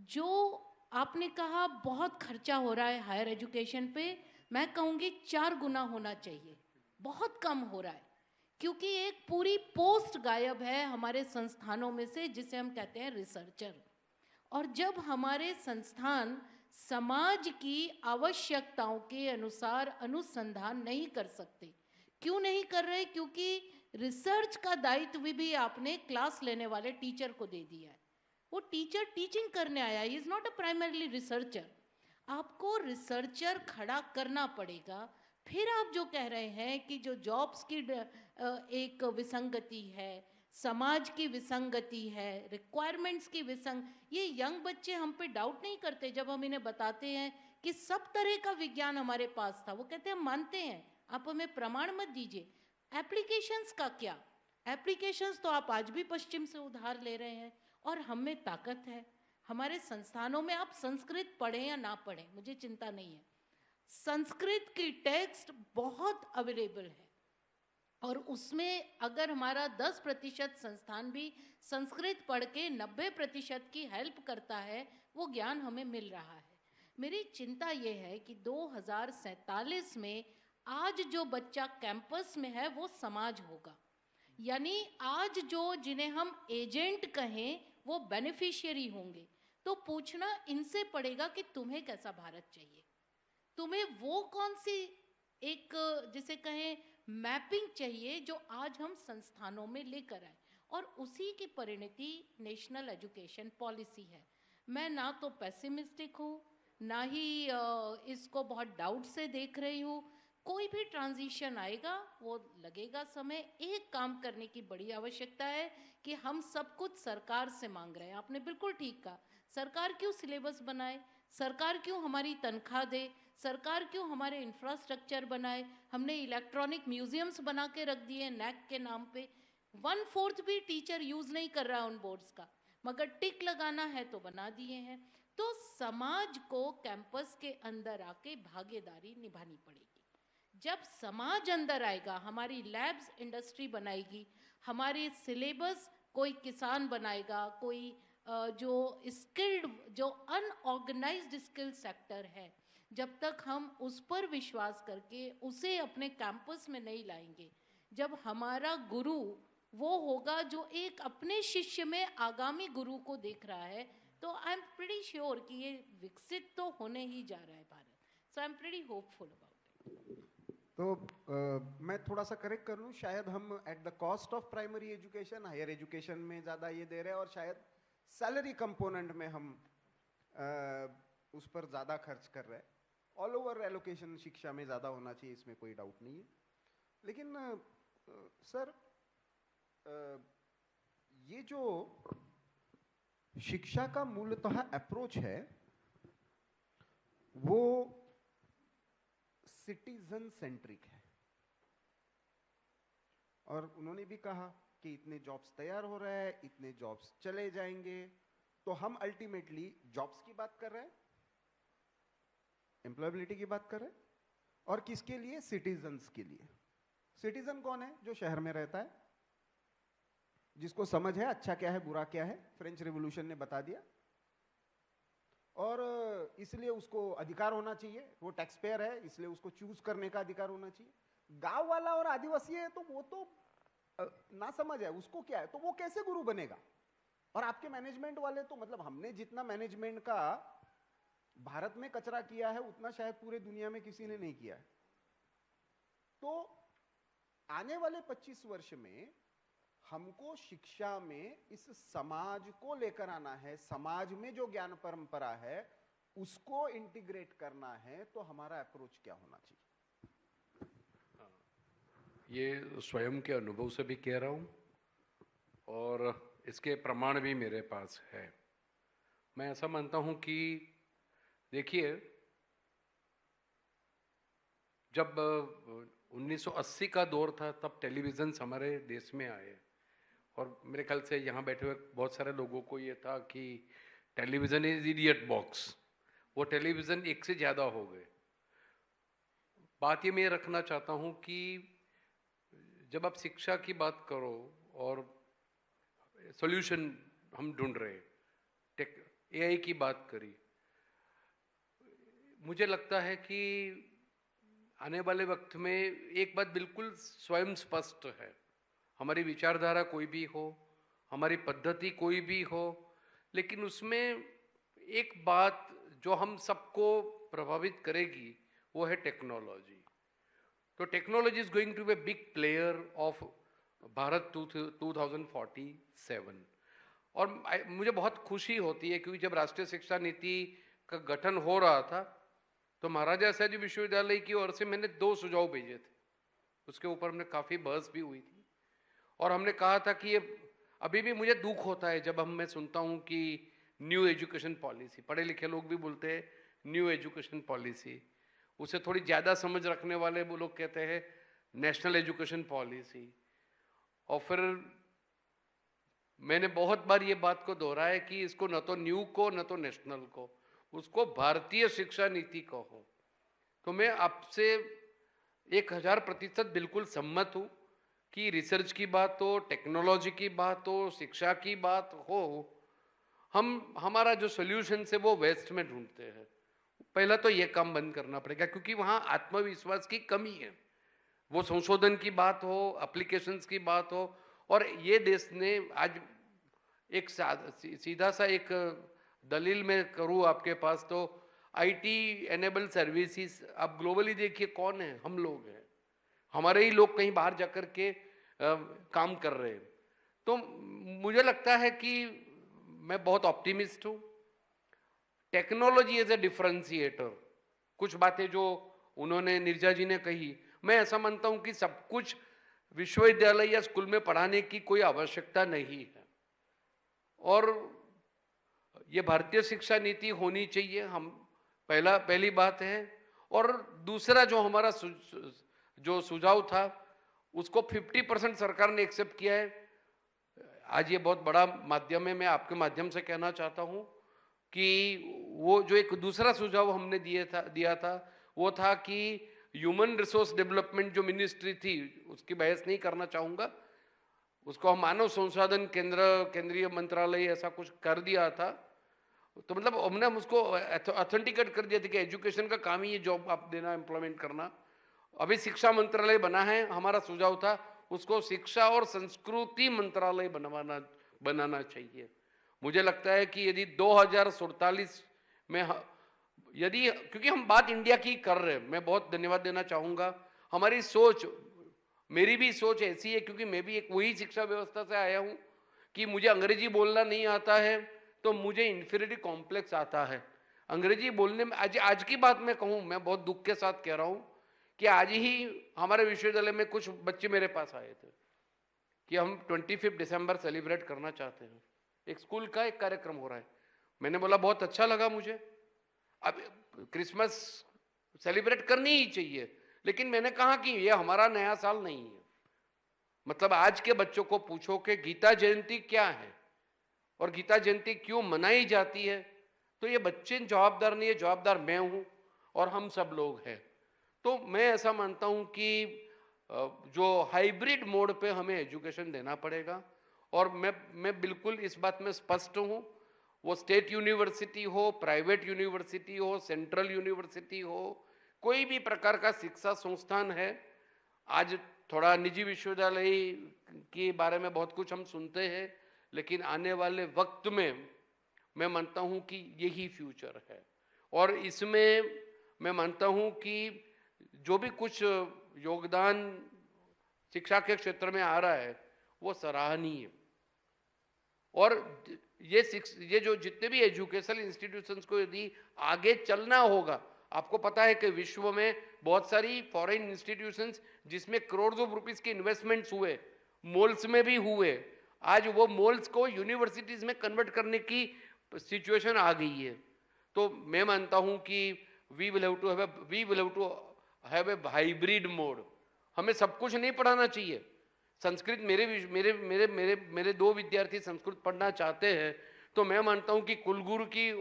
जो आपने कहा बहुत खर्चा हो रहा है हायर एजुकेशन पे, मैं कहूँगी 4 गुना होना चाहिए। बहुत कम हो रहा है, क्योंकि एक पूरी पोस्ट गायब है हमारे संस्थानों में से, जिसे हम कहते हैं रिसर्चर। और जब हमारे संस्थान समाज की आवश्यकताओं के अनुसार अनुसंधान नहीं कर सकते, क्यों नहीं कर रहे? क्योंकि रिसर्च का दायित्व भी आपने क्लास लेने वाले टीचर को दे दिया है। वो टीचर टीचिंग करने आया, he is not a primarily researcher. आपको रिसर्चर खड़ा करना पड़ेगा, फिर आप जो कह रहे हैं कि जो जॉब्स की एक विसंगति है, समाज की विसंगति है, रिक्वायरमेंट्स की ये यंग बच्चे हम पे डाउट नहीं करते जब हम इन्हें बताते हैं कि सब तरह का विज्ञान हमारे पास था। वो कहते हैं हम मानते हैं, आप हमें प्रमाण मत दीजिए। एप्लीकेशंस का क्या? एप्लीकेशंस तो आप आज भी पश्चिम से उधार ले रहे हैं, और हम में ताकत है। हमारे संस्थानों में आप संस्कृत पढ़ें या ना पढ़ें, मुझे चिंता नहीं है, संस्कृत की टेक्स्ट बहुत अवेलेबल है, और उसमें अगर हमारा 10% संस्थान भी संस्कृत पढ़ के 90% की हेल्प करता है, वो ज्ञान हमें मिल रहा है। मेरी चिंता ये है कि 2047 में आज जो बच्चा कैंपस में है वो समाज होगा, यानी आज जो जिन्हें हम एजेंट कहें वो बेनिफिशियरी होंगे। तो पूछना इनसे पड़ेगा कि तुम्हें कैसा भारत चाहिए, तुम्हें वो कौन सी एक जिसे कहें मैपिंग चाहिए जो आज हम संस्थानों में लेकर आए, और उसी की परिणति नेशनल एजुकेशन पॉलिसी है। मैं ना तो पेसिमिस्टिक हूँ, ना ही इसको बहुत डाउट से देख रही हूँ। कोई भी ट्रांजिशन आएगा, वो लगेगा समय। एक काम करने की बड़ी आवश्यकता है कि हम सब कुछ सरकार से मांग रहे हैं। आपने बिल्कुल ठीक कहा, सरकार क्यों सिलेबस बनाए, सरकार क्यों हमारी तनख्वाह दे, सरकार क्यों हमारे इंफ्रास्ट्रक्चर बनाए। हमने इलेक्ट्रॉनिक म्यूजियम्स बना के रख दिए नैक के नाम पे, 1/4 भी टीचर यूज नहीं कर रहा उन बोर्ड्स का, मगर टिक लगाना है तो बना दिए हैं। तो समाज को कैंपस के अंदर आके भागीदारी निभानी पड़ेगी। जब समाज अंदर आएगा, हमारी लैब्स इंडस्ट्री बनाएगी, हमारे सिलेबस कोई किसान बनाएगा, कोई जो स्किल्ड, जो अनऑर्गेनाइज्ड स्किल सेक्टर है, जब तक हम उस पर विश्वास करके उसे अपने कैंपस में नहीं लाएंगे, जब हमारा गुरु वो होगा जो एक अपने शिष्य में आगामी गुरु को देख रहा है, तो आई एम प्रीटी श्योर कि ये विकसित तो होने ही जा रहा है Bharat. So I am pretty hopeful about it. तो मैं थोड़ा सा करेक्ट कर लूँ, शायद हम at the cost of primary education, higher education में ज़्यादा ये दे रहे हैं, और शायद सैलरी कंपोनेंट में हम उस पर ज़्यादा खर्च कर रहे हैं। ऑल ओवर एलोकेशन शिक्षा में ज़्यादा होना चाहिए, इसमें कोई डाउट नहीं है। लेकिन सर, ये जो शिक्षा का मूलतः अप्रोच है वो सिटीजन सेंट्रिक है, और उन्होंने भी कहा कि इतने जॉब्स तैयार हो रहे हैं, इतने जॉब्स चले जाएंगे। तो हम अल्टीमेटली जॉब्स की बात कर रहे हैं, एम्प्लॉयबिलिटी की बात कर रहे हैं, और किसके लिए? सिटीजन्स के लिए। सिटीजन कौन है? जो शहर में रहता है, जिसको समझ है अच्छा क्या है बुरा क्या है, फ्रेंच रिवॉल्यूशन ने बता दिया, और इसलिए उसको अधिकार होना चाहिए, वो टैक्स पेयर है इसलिए उसको चूज करने का अधिकार होना चाहिए। गांव वाला और आदिवासी है तो वो तो ना समझ है, उसको क्या है, तो वो कैसे गुरु बनेगा? और आपके मैनेजमेंट वाले तो मतलब हमने जितना मैनेजमेंट का भारत में कचरा किया है उतना शायद पूरे दुनिया में किसी ने नहीं किया है। तो आने वाले 25 वर्ष में हमको शिक्षा में इस समाज को लेकर आना है, समाज में जो ज्ञान परंपरा है उसको इंटीग्रेट करना है, तो हमारा अप्रोच क्या होना चाहिए? ये स्वयं के अनुभव से भी कह रहा हूँ, और इसके प्रमाण भी मेरे पास है। मैं ऐसा मानता हूँ कि देखिए, जब 1980 का दौर था तब टेलीविज़न हमारे देश में आए, और मेरे ख्याल से यहाँ बैठे हुए बहुत सारे लोगों को ये था कि टेलीविज़न इज इडियट बॉक्स। वो टेलीविज़न एक से ज़्यादा हो गए। बात ये मैं रखना चाहता हूँ कि जब आप शिक्षा की बात करो और सॉल्यूशन हम ढूंढ रहे, एआई की बात करी, मुझे लगता है कि आने वाले वक्त में एक बात बिल्कुल स्वयं स्पष्ट है, हमारी विचारधारा कोई भी हो, हमारी पद्धति कोई भी हो, लेकिन उसमें एक बात जो हम सबको प्रभावित करेगी वो है टेक्नोलॉजी। तो technology is going to be a big player of Bharat 2047। और मुझे बहुत खुशी होती है क्योंकि जब राष्ट्रीय शिक्षा नीति का गठन हो रहा था तो महाराजा सयाजी विश्वविद्यालय की ओर से मैंने 2 सुझाव भेजे थे, उसके ऊपर हमने काफ़ी बहस भी हुई थी और हमने कहा था कि ये अभी भी मुझे दुख होता है जब मैं सुनता हूँ कि न्यू एजुकेशन पॉलिसी, पढ़े लिखे लोग भी बोलते हैं न्यू एजुकेशन पॉलिसी, उसे थोड़ी ज़्यादा समझ रखने वाले वो लोग कहते हैं नेशनल एजुकेशन पॉलिसी। और फिर मैंने बहुत बार ये बात को दोहराया कि इसको न तो न्यू को न तो नेशनल को, उसको भारतीय शिक्षा नीति कहो। तो मैं आपसे 1000% बिल्कुल सम्मत हूँ कि रिसर्च की बात हो, टेक्नोलॉजी की बात हो, शिक्षा की बात हो, हमारा जो सोल्यूशन है वो वेस्ट में ढूंढते हैं। पहला तो ये काम बंद करना पड़ेगा क्योंकि वहाँ आत्मविश्वास की कमी है। वो संशोधन की बात हो, एप्लीकेशंस की बात हो, और ये देश ने आज एक सीधा सा एक दलील में करूँ आपके पास तो आईटी एनेबल सर्विसेज आप ग्लोबली देखिए कौन है, हम लोग हैं, हमारे ही लोग कहीं बाहर जाकर के काम कर रहे हैं। तो मुझे लगता है कि मैं बहुत ऑप्टिमिस्ट हूँ। टेक्नोलॉजी एज ए डिफरेंशिएटर, कुछ बातें जो उन्होंने नीरजा जी ने कही, मैं ऐसा मानता हूँ कि सब कुछ विश्वविद्यालय या स्कूल में पढ़ाने की कोई आवश्यकता नहीं है और ये भारतीय शिक्षा नीति होनी चाहिए, हम पहली बात है। और दूसरा जो हमारा जो सुझाव था उसको 50% सरकार ने एक्सेप्ट किया है। आज ये बहुत बड़ा माध्यम है, मैं आपके माध्यम से कहना चाहता हूँ कि वो जो एक दूसरा सुझाव हमने दिया था वो था कि ह्यूमन रिसोर्स डेवलपमेंट जो मिनिस्ट्री थी, उसकी बहस नहीं करना चाहूँगा, उसको हम मानव संसाधन केंद्रीय मंत्रालय ऐसा कुछ कर दिया था। तो मतलब हमने उसको ऑथेंटिकेट कर दिया था कि एजुकेशन का काम ही ये जॉब आप देना, एम्प्लॉयमेंट करना। अभी शिक्षा मंत्रालय बना है, हमारा सुझाव था उसको शिक्षा और संस्कृति मंत्रालय बनाना चाहिए। मुझे लगता है कि यदि 2047 में यदि, क्योंकि हम बात इंडिया की कर रहे हैं, मैं बहुत धन्यवाद देना चाहूँगा। हमारी सोच, मेरी भी सोच ऐसी है क्योंकि मैं भी एक वही शिक्षा व्यवस्था से आया हूँ कि मुझे अंग्रेजी बोलना नहीं आता है तो मुझे इन्फीरियरिटी कॉम्प्लेक्स आता है। अंग्रेजी बोलने में आज की बात मैं कहूँ, मैं बहुत दुख के साथ कह रहा हूँ कि आज ही हमारे विश्वविद्यालय में कुछ बच्चे मेरे पास आए थे कि हम 25 दिसंबर सेलिब्रेट करना चाहते हैं, एक स्कूल का एक कार्यक्रम हो रहा है। मैंने बोला बहुत अच्छा लगा मुझे, अब क्रिसमस सेलिब्रेट करनी ही चाहिए, लेकिन मैंने कहा कि ये हमारा नया साल नहीं है। मतलब आज के बच्चों को पूछो कि गीता जयंती क्या है और गीता जयंती क्यों मनाई जाती है, तो ये बच्चे जवाबदार नहीं है, जवाबदार मैं हूँ और हम सब लोग हैं। तो मैं ऐसा मानता हूँ कि जो हाइब्रिड मोड पे हमें एजुकेशन देना पड़ेगा और मैं बिल्कुल इस बात में स्पष्ट हूँ, वो स्टेट यूनिवर्सिटी हो, प्राइवेट यूनिवर्सिटी हो, सेंट्रल यूनिवर्सिटी हो, कोई भी प्रकार का शिक्षा संस्थान है। आज थोड़ा निजी विश्वविद्यालय के बारे में बहुत कुछ हम सुनते हैं, लेकिन आने वाले वक्त में मैं मानता हूँ कि यही फ्यूचर है और इसमें मैं मानता हूँ कि जो भी कुछ योगदान शिक्षा के क्षेत्र में आ रहा है वो सराहनीय है। और ये जो जितने भी एजुकेशनल इंस्टीट्यूशंस को यदि आगे चलना होगा, आपको पता है कि विश्व में बहुत सारी फॉरेन इंस्टीट्यूशंस जिसमें करोड़ों रुपीस के इन्वेस्टमेंट्स हुए, मॉल्स में भी हुए, आज वो मॉल्स को यूनिवर्सिटीज में कन्वर्ट करने की सिचुएशन आ गई है। तो मैं मानता हूं कि we will have to have a hybrid mode. हमें सब कुछ नहीं पढ़ाना चाहिए। संस्कृत मेरे 2 विद्यार्थी संस्कृत पढ़ना चाहते हैं, तो मैं मानता हूं कि कुलगुरु की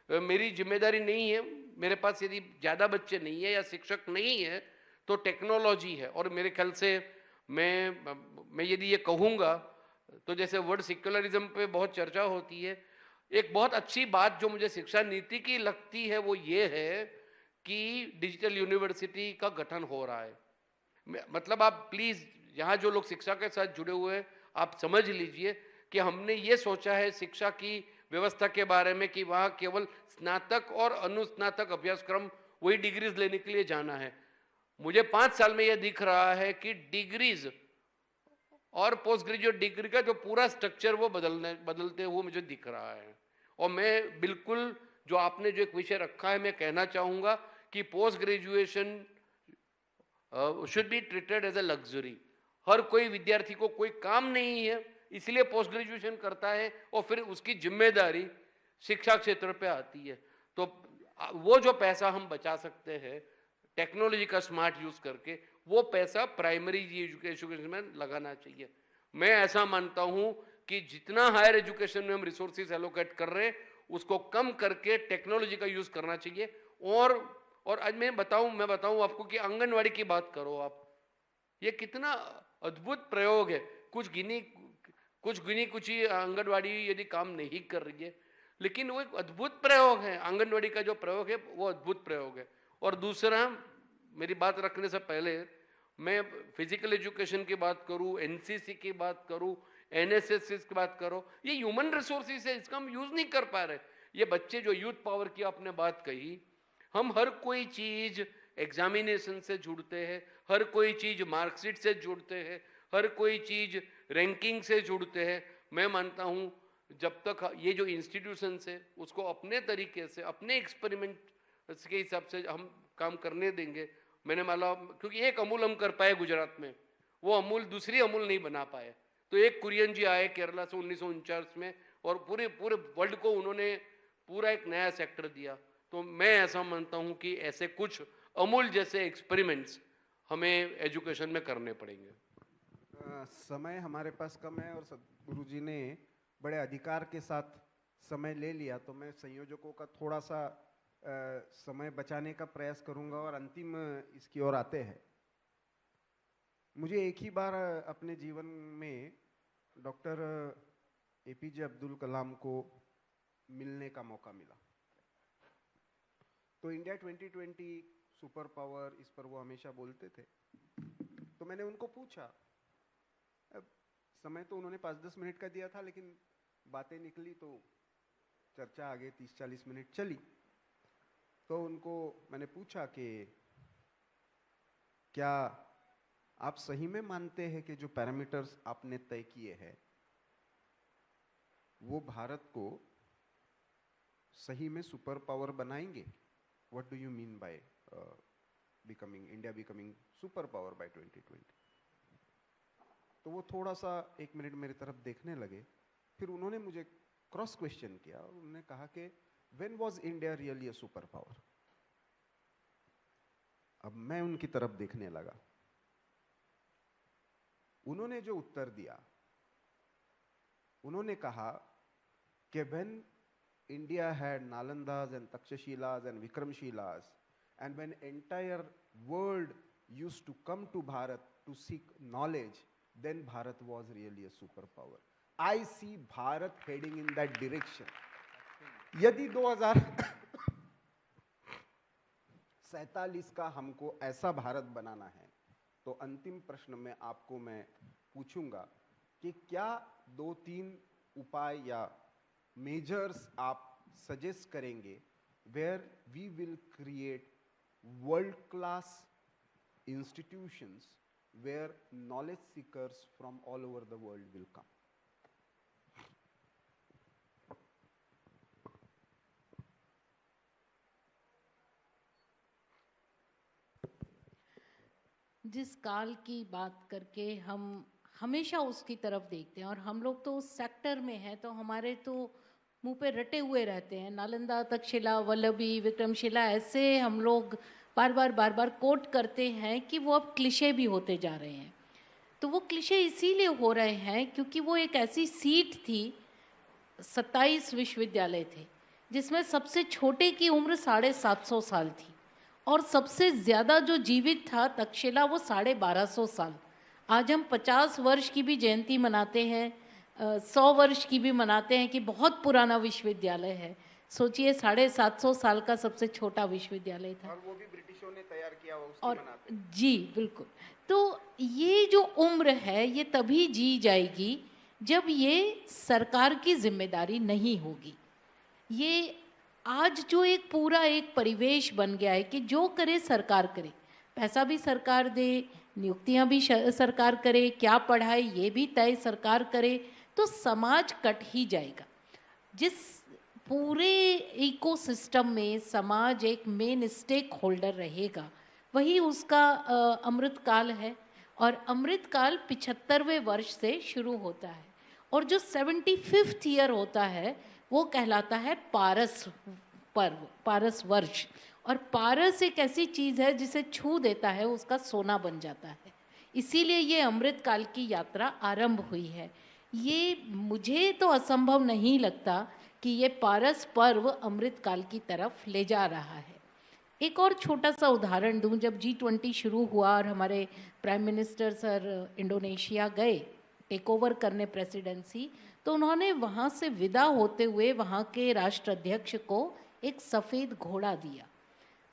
मेरी जिम्मेदारी नहीं है। मेरे पास यदि ज़्यादा बच्चे नहीं है या शिक्षक नहीं है तो टेक्नोलॉजी है। और मेरे ख्याल से मैं यदि ये कहूँगा तो जैसे वर्ड सेक्युलरिज्म पे बहुत चर्चा होती है, एक बहुत अच्छी बात जो मुझे शिक्षा नीति की लगती है वो ये है कि डिजिटल यूनिवर्सिटी का गठन हो रहा है। मतलब आप प्लीज़ यहाँ जो लोग शिक्षा के साथ जुड़े हुए हैं आप समझ लीजिए कि हमने ये सोचा है शिक्षा की व्यवस्था के बारे में कि वहाँ केवल स्नातक और अनुस्नातक अभ्यासक्रम वही डिग्रीज लेने के लिए जाना है। मुझे 5 साल में यह दिख रहा है कि डिग्रीज और पोस्ट ग्रेजुएट डिग्री का जो पूरा स्ट्रक्चर वो बदलते हुए मुझे दिख रहा है। और मैं बिल्कुल जो आपने जो एक विषय रखा है, मैं कहना चाहूँगा कि post graduation should be treated as a luxury. हर कोई विद्यार्थी को कोई काम नहीं है इसलिए पोस्ट ग्रेजुएशन करता है और फिर उसकी जिम्मेदारी शिक्षा क्षेत्र पे आती है। तो वो जो पैसा हम बचा सकते हैं टेक्नोलॉजी का स्मार्ट यूज करके, वो पैसा प्राइमरी एजुकेशन में लगाना चाहिए। मैं ऐसा मानता हूं कि जितना हायर एजुकेशन में हम रिसोर्सेज एलोकेट कर रहे हैं उसको कम करके टेक्नोलॉजी का यूज करना चाहिए। और आज मैं बताऊं आपको कि आंगनवाड़ी की बात करो आप, ये कितना अद्भुत प्रयोग है। कुछ गिनी कुछ ही आंगनवाड़ी यदि काम नहीं कर रही है, लेकिन वो एक अद्भुत प्रयोग है। आंगनवाड़ी का जो प्रयोग है वो अद्भुत प्रयोग है। और दूसरा, मेरी बात रखने से पहले मैं फिजिकल एजुकेशन की बात करूं, एनसीसी की बात करूं, एनएसएस की बात करो, ये ह्यूमन रिसोर्सेज है, इसका हम यूज नहीं कर पा रहे। ये बच्चे जो यूथ पावर की आपने बात कही, हम हर कोई चीज एग्जामिनेशन से जुड़ते हैं, हर कोई चीज मार्कशीट से जुड़ते हैं, हर कोई चीज रैंकिंग से जुड़ते हैं। मैं मानता हूं जब तक ये जो इंस्टीट्यूशंस है उसको अपने तरीके से अपने एक्सपेरिमेंट के हिसाब से हम काम करने देंगे। मैंने माना क्योंकि एक अमूल हम कर पाए गुजरात में, वो अमूल दूसरी अमूल नहीं बना पाए। तो एक कुरियन जी आए केरला से 1949 में और पूरे वर्ल्ड को उन्होंने पूरा एक नया सेक्टर दिया। तो मैं ऐसा मानता हूं कि ऐसे कुछ अमूल जैसे एक्सपेरिमेंट्स हमें एजुकेशन में करने पड़ेंगे। समय हमारे पास कम है और सदगुरु जी ने बड़े अधिकार के साथ समय ले लिया, तो मैं संयोजकों का थोड़ा सा समय बचाने का प्रयास करूंगा और अंतिम इसकी ओर आते हैं। मुझे एक ही बार अपने जीवन में डॉक्टर एपीजे अब्दुल कलाम को मिलने का मौका मिला। तो इंडिया 2020 सुपर पावर, इस पर वो हमेशा बोलते थे। तो मैंने उनको पूछा, समय तो उन्होंने 5-10 मिनट का दिया था, लेकिन बातें निकली तो चर्चा आगे 30-40 मिनट चली। तो उनको मैंने पूछा कि क्या आप सही में मानते हैं कि जो पैरामीटर्स आपने तय किए हैं वो भारत को सही में सुपर पावर बनाएंगे? What do you mean by India becoming super power bye 2020? तो वो थोड़ा सा 1 मिनट मेरी तरफ देखने लगे, फिर उन्होंने मुझे क्रॉस क्वेश्चन किया और उन्होंने कहा कि when was India really a super power? अब मैं उनकी तरफ देखने लगा। उन्होंने जो उत्तर दिया, उन्होंने कहा कि when India had Nalandas and Takshashilas and Vikramshilas, and when entire world used to come to Bharat to seek knowledge, then Bharat was really a superpower. I see Bharat heading in that direction. यदि 2047 का हमको ऐसा भारत बनाना है, तो अंतिम प्रश्न में आपको मैं पूछूंगा कि क्या 2-3 उपाय या मेजर्स आप सजेस्ट करेंगे where we will create world class institutions where knowledge seekers from all over the world will come? जिस काल की बात करके हम हमेशा उसकी तरफ देखते हैं, और हम लोग तो उस सेक्टर में हैं, तो हमारे तो मुंह पे रटे हुए रहते हैं। नालंदा, तक्षशिला, वल्लभी, विक्रमशिला, ऐसे हम लोग बार बार कोट करते हैं कि वो अब क्लिशे भी होते जा रहे हैं। तो वो क्लिशे इसीलिए हो रहे हैं क्योंकि वो एक ऐसी सीट थी, 27 विश्वविद्यालय थे, जिसमें सबसे छोटे की उम्र 750 साल थी और सबसे ज़्यादा जो जीवित था तक्षशिला, वो 1250 साल। आज हम 50 वर्ष की भी जयंती मनाते हैं, 100 वर्ष की भी मनाते हैं कि बहुत पुराना विश्वविद्यालय है। सोचिए 750 साल का सबसे छोटा विश्वविद्यालय था, और वो भी ब्रिटिशों ने तैयार किया हुआ, उसकी और मनाते। जी बिल्कुल। तो ये जो उम्र है ये तभी जी जाएगी जब ये सरकार की जिम्मेदारी नहीं होगी। ये आज जो एक पूरा एक परिवेश बन गया है कि जो करे सरकार करे, पैसा भी सरकार दे, नियुक्तियां भी सरकार करे, क्या पढ़ाए ये भी तय सरकार करे, तो समाज कट ही जाएगा। जिस पूरे इकोसिस्टम में समाज एक मेन स्टेक होल्डर रहेगा, वही उसका अमृतकाल है। और अमृतकाल 75वें वर्ष से शुरू होता है, और जो 75th ईयर होता है वो कहलाता है पारस पर्व, पारस वर्ष। और पारस एक ऐसी चीज़ है जिसे छू देता है उसका सोना बन जाता है, इसीलिए ये अमृतकाल की यात्रा आरंभ हुई है। ये मुझे तो असंभव नहीं लगता कि ये पारस पर्व अमृतकाल की तरफ ले जा रहा है। एक और छोटा सा उदाहरण दूं, जब G20 शुरू हुआ और हमारे प्राइम मिनिस्टर सर इंडोनेशिया गए टेक ओवर करने प्रेसिडेंसी, तो उन्होंने वहाँ से विदा होते हुए वहाँ के राष्ट्राध्यक्ष को एक सफ़ेद घोड़ा दिया।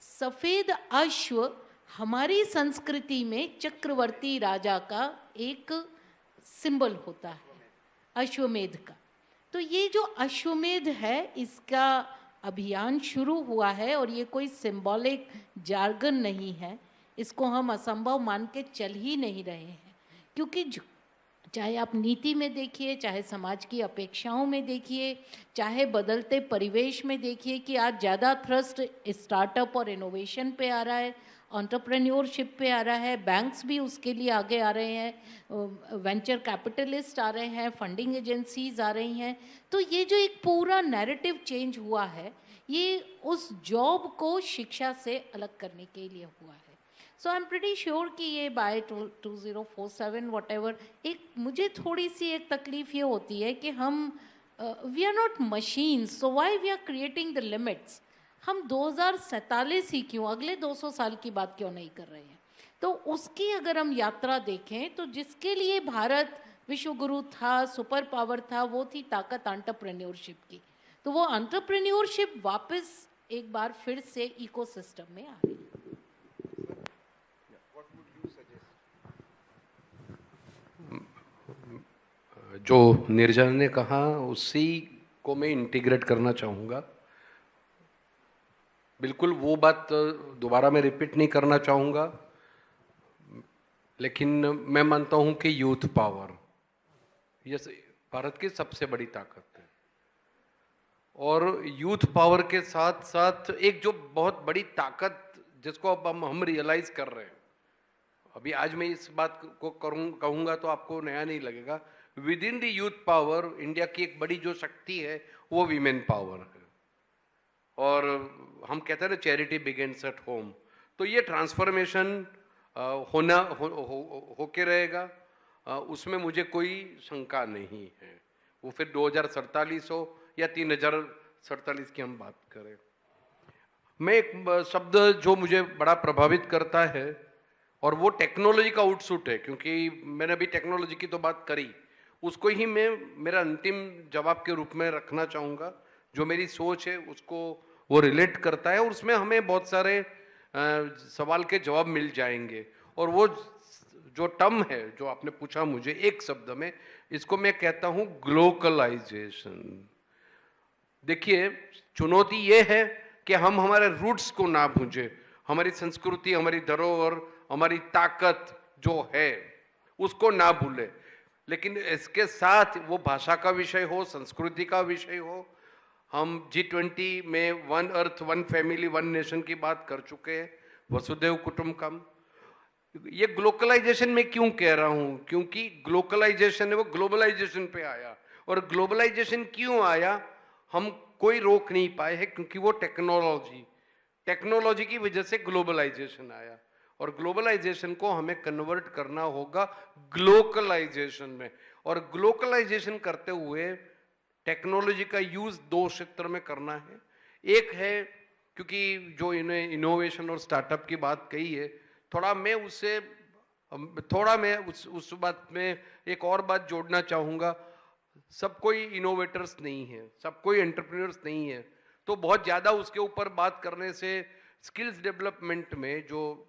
सफ़ेद अश्व हमारी संस्कृति में चक्रवर्ती राजा का एक सिंबल होता है, अश्वमेध का। तो ये जो अश्वमेध है, इसका अभियान शुरू हुआ है, और ये कोई सिंबॉलिक जार्गन नहीं है, इसको हम असंभव मान के चल ही नहीं रहे हैं। क्योंकि चाहे आप नीति में देखिए, चाहे समाज की अपेक्षाओं में देखिए, चाहे बदलते परिवेश में देखिए कि आज ज़्यादा थ्रस्ट स्टार्टअप और इनोवेशन पे आ रहा है, एंटरप्रेन्योरशिप पे आ रहा है, बैंक्स भी उसके लिए आगे आ रहे हैं, वेंचर कैपिटलिस्ट आ रहे हैं, फंडिंग एजेंसीज आ रही हैं। तो ये जो एक पूरा नैरेटिव चेंज हुआ है, ये उस जॉब को शिक्षा से अलग करने के लिए हुआ है। सो आई एम प्रिटी श्योर कि ये बाय 2047 व्हाटएवर, एक मुझे थोड़ी सी एक तकलीफ ये होती है कि हम we are not machines, so why we are creating the limits. हम 2047 ही क्यों, अगले 200 साल की बात क्यों नहीं कर रहे हैं? तो उसकी अगर हम यात्रा देखें, तो जिसके लिए भारत विश्वगुरु था, सुपर पावर था, वो थी ताकत एंटरप्रेन्योरशिप की। तो वो एंटरप्रेन्योरशिप वापस एक बार फिर से इकोसिस्टम में आ रही है। जो निर्जन ने कहा उसी को मैं इंटीग्रेट करना चाहूँगा। बिल्कुल वो बात दोबारा मैं रिपीट नहीं करना चाहूँगा, लेकिन मैं मानता हूँ कि यूथ पावर ये भारत की सबसे बड़ी ताकत है। और यूथ पावर के साथ साथ एक जो बहुत बड़ी ताकत जिसको अब हम रियलाइज कर रहे हैं, अभी आज मैं इस बात को कहूँगा तो आपको नया नहीं लगेगा। With in the youth power India की एक बड़ी जो शक्ति है वो वीमेन पावर है। और हम कहते हैं ना चैरिटी बिगिंस एट होम, तो ये ट्रांसफॉर्मेशन होके रहेगा, उसमें मुझे कोई शंका नहीं है। वो फिर 2047 हो या 3047 की हम बात करें। मैं एक शब्द जो मुझे बड़ा प्रभावित करता है और वो टेक्नोलॉजी का आउटसुट है, क्योंकि मैंने अभी टेक्नोलॉजी की तो बात करी, उसको ही मैं मेरा अंतिम जवाब के रूप में रखना चाहूँगा। जो मेरी सोच है उसको वो रिलेट करता है और उसमें हमें बहुत सारे सवाल के जवाब मिल जाएंगे। और वो जो टर्म है जो आपने पूछा मुझे एक शब्द में, इसको मैं कहता हूँ ग्लोकलाइजेशन। देखिए, चुनौती ये है कि हम हमारे रूट्स को ना भूलें, हमारी संस्कृति, हमारी धरोहर, हमारी ताकत जो है उसको ना भूलें। लेकिन इसके साथ वो भाषा का विषय हो, संस्कृति का विषय हो, हम G20 में one earth one family one nation की बात कर चुके हैं, वसुधैव कुटुंबकम। ये ग्लोकलाइजेशन में क्यों कह रहा हूं? क्योंकि ग्लोकलाइजेशन है वो ग्लोबलाइजेशन पे आया, और ग्लोबलाइजेशन क्यों आया हम कोई रोक नहीं पाए हैं, क्योंकि वो टेक्नोलॉजी की वजह से ग्लोबलाइजेशन आया। और ग्लोबलाइजेशन को हमें कन्वर्ट करना होगा ग्लोकलाइजेशन में, और ग्लोकलाइजेशन करते हुए टेक्नोलॉजी का यूज दो क्षेत्र में करना है। एक है, क्योंकि जो इनोवेशन और स्टार्टअप की बात कही है, थोड़ा मैं उस बात में एक और बात जोड़ना चाहूँगा। सब कोई इनोवेटर्स नहीं है, सब कोई एंटरप्रेन्योर्स नहीं है, तो बहुत ज़्यादा उसके ऊपर बात करने से स्किल्स डेवलपमेंट में जो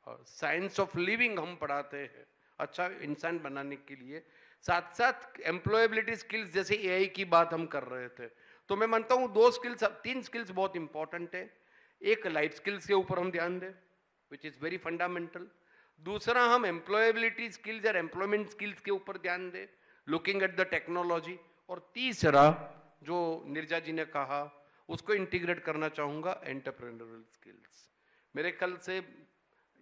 साइंस ऑफ लिविंग हम पढ़ाते हैं अच्छा इंसान बनाने के लिए, साथ साथ एम्प्लॉयबिलिटी स्किल्स जैसे एआई की बात हम कर रहे थे, तो मैं मानता हूँ तीन स्किल्स बहुत इंपॉर्टेंट है। एक लाइफ स्किल्स के ऊपर हम ध्यान दें, विच इज़ वेरी फंडामेंटल। दूसरा, हम एम्प्लॉयबिलिटी स्किल्स और एम्प्लॉयमेंट स्किल्स के ऊपर ध्यान दें, लुकिंग एट द टेक्नोलॉजी। और तीसरा, जो नीरजा जी ने कहा उसको इंटीग्रेट करना चाहूँगा, एंटरप्रेन्योरल स्किल्स। मेरे ख्याल से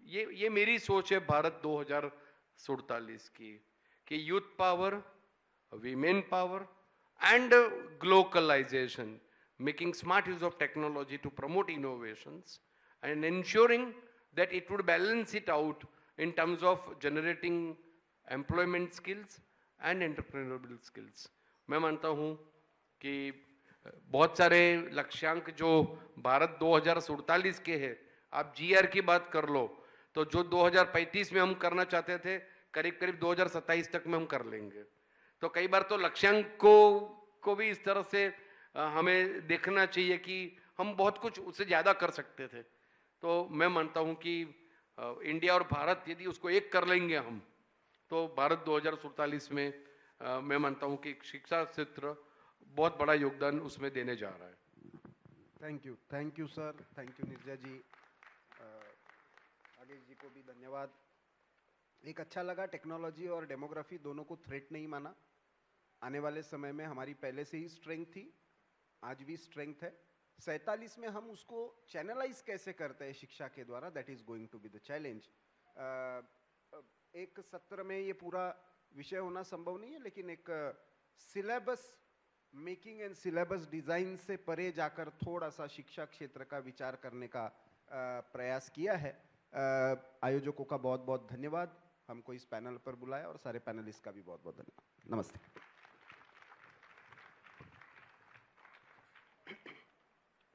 ये मेरी सोच है भारत 2047 की, कि youth power, women power and globalization, making smart use of technology to promote innovations and ensuring that it would balance it out in terms of generating employment skills and entrepreneurial skills. मैं मानता हूँ कि बहुत सारे लक्ष्यांक जो भारत 2047 के हैं, आप GR की बात कर लो तो जो 2035 में हम करना चाहते थे करीब करीब 2027 तक में हम कर लेंगे। तो कई बार तो लक्ष्यांक को भी इस तरह से हमें देखना चाहिए कि हम बहुत कुछ उससे ज़्यादा कर सकते थे। तो मैं मानता हूं कि इंडिया और भारत यदि उसको एक कर लेंगे हम, तो भारत 2047 में मैं मानता हूं कि शिक्षा क्षेत्र बहुत बड़ा योगदान उसमें देने जा रहा है। Thank you sir, thank you Neerja ji, आगे जी को भी धन्यवाद। एक अच्छा लगा, टेक्नोलॉजी और डेमोग्राफी दोनों को थ्रेट नहीं माना। आने वाले समय में हमारी पहले से ही स्ट्रेंथ थी, आज भी स्ट्रेंथ है। 47 में हम उसको चैनलाइज कैसे करते हैं शिक्षा के द्वारा, that is going to be the challenge. एक सत्र में ये पूरा विषय होना संभव नहीं है, लेकिन एक syllabus making and syllabus design से परे जाकर थोड़ा सा शिक्षा क्षेत्र का विचार करने का प्रयास किया है। आयोजकों का बहुत बहुत धन्यवाद, हमको इस पैनल पर बुलाया, और सारे पैनलिस्ट का भी बहुत बहुत धन्यवाद। नमस्ते।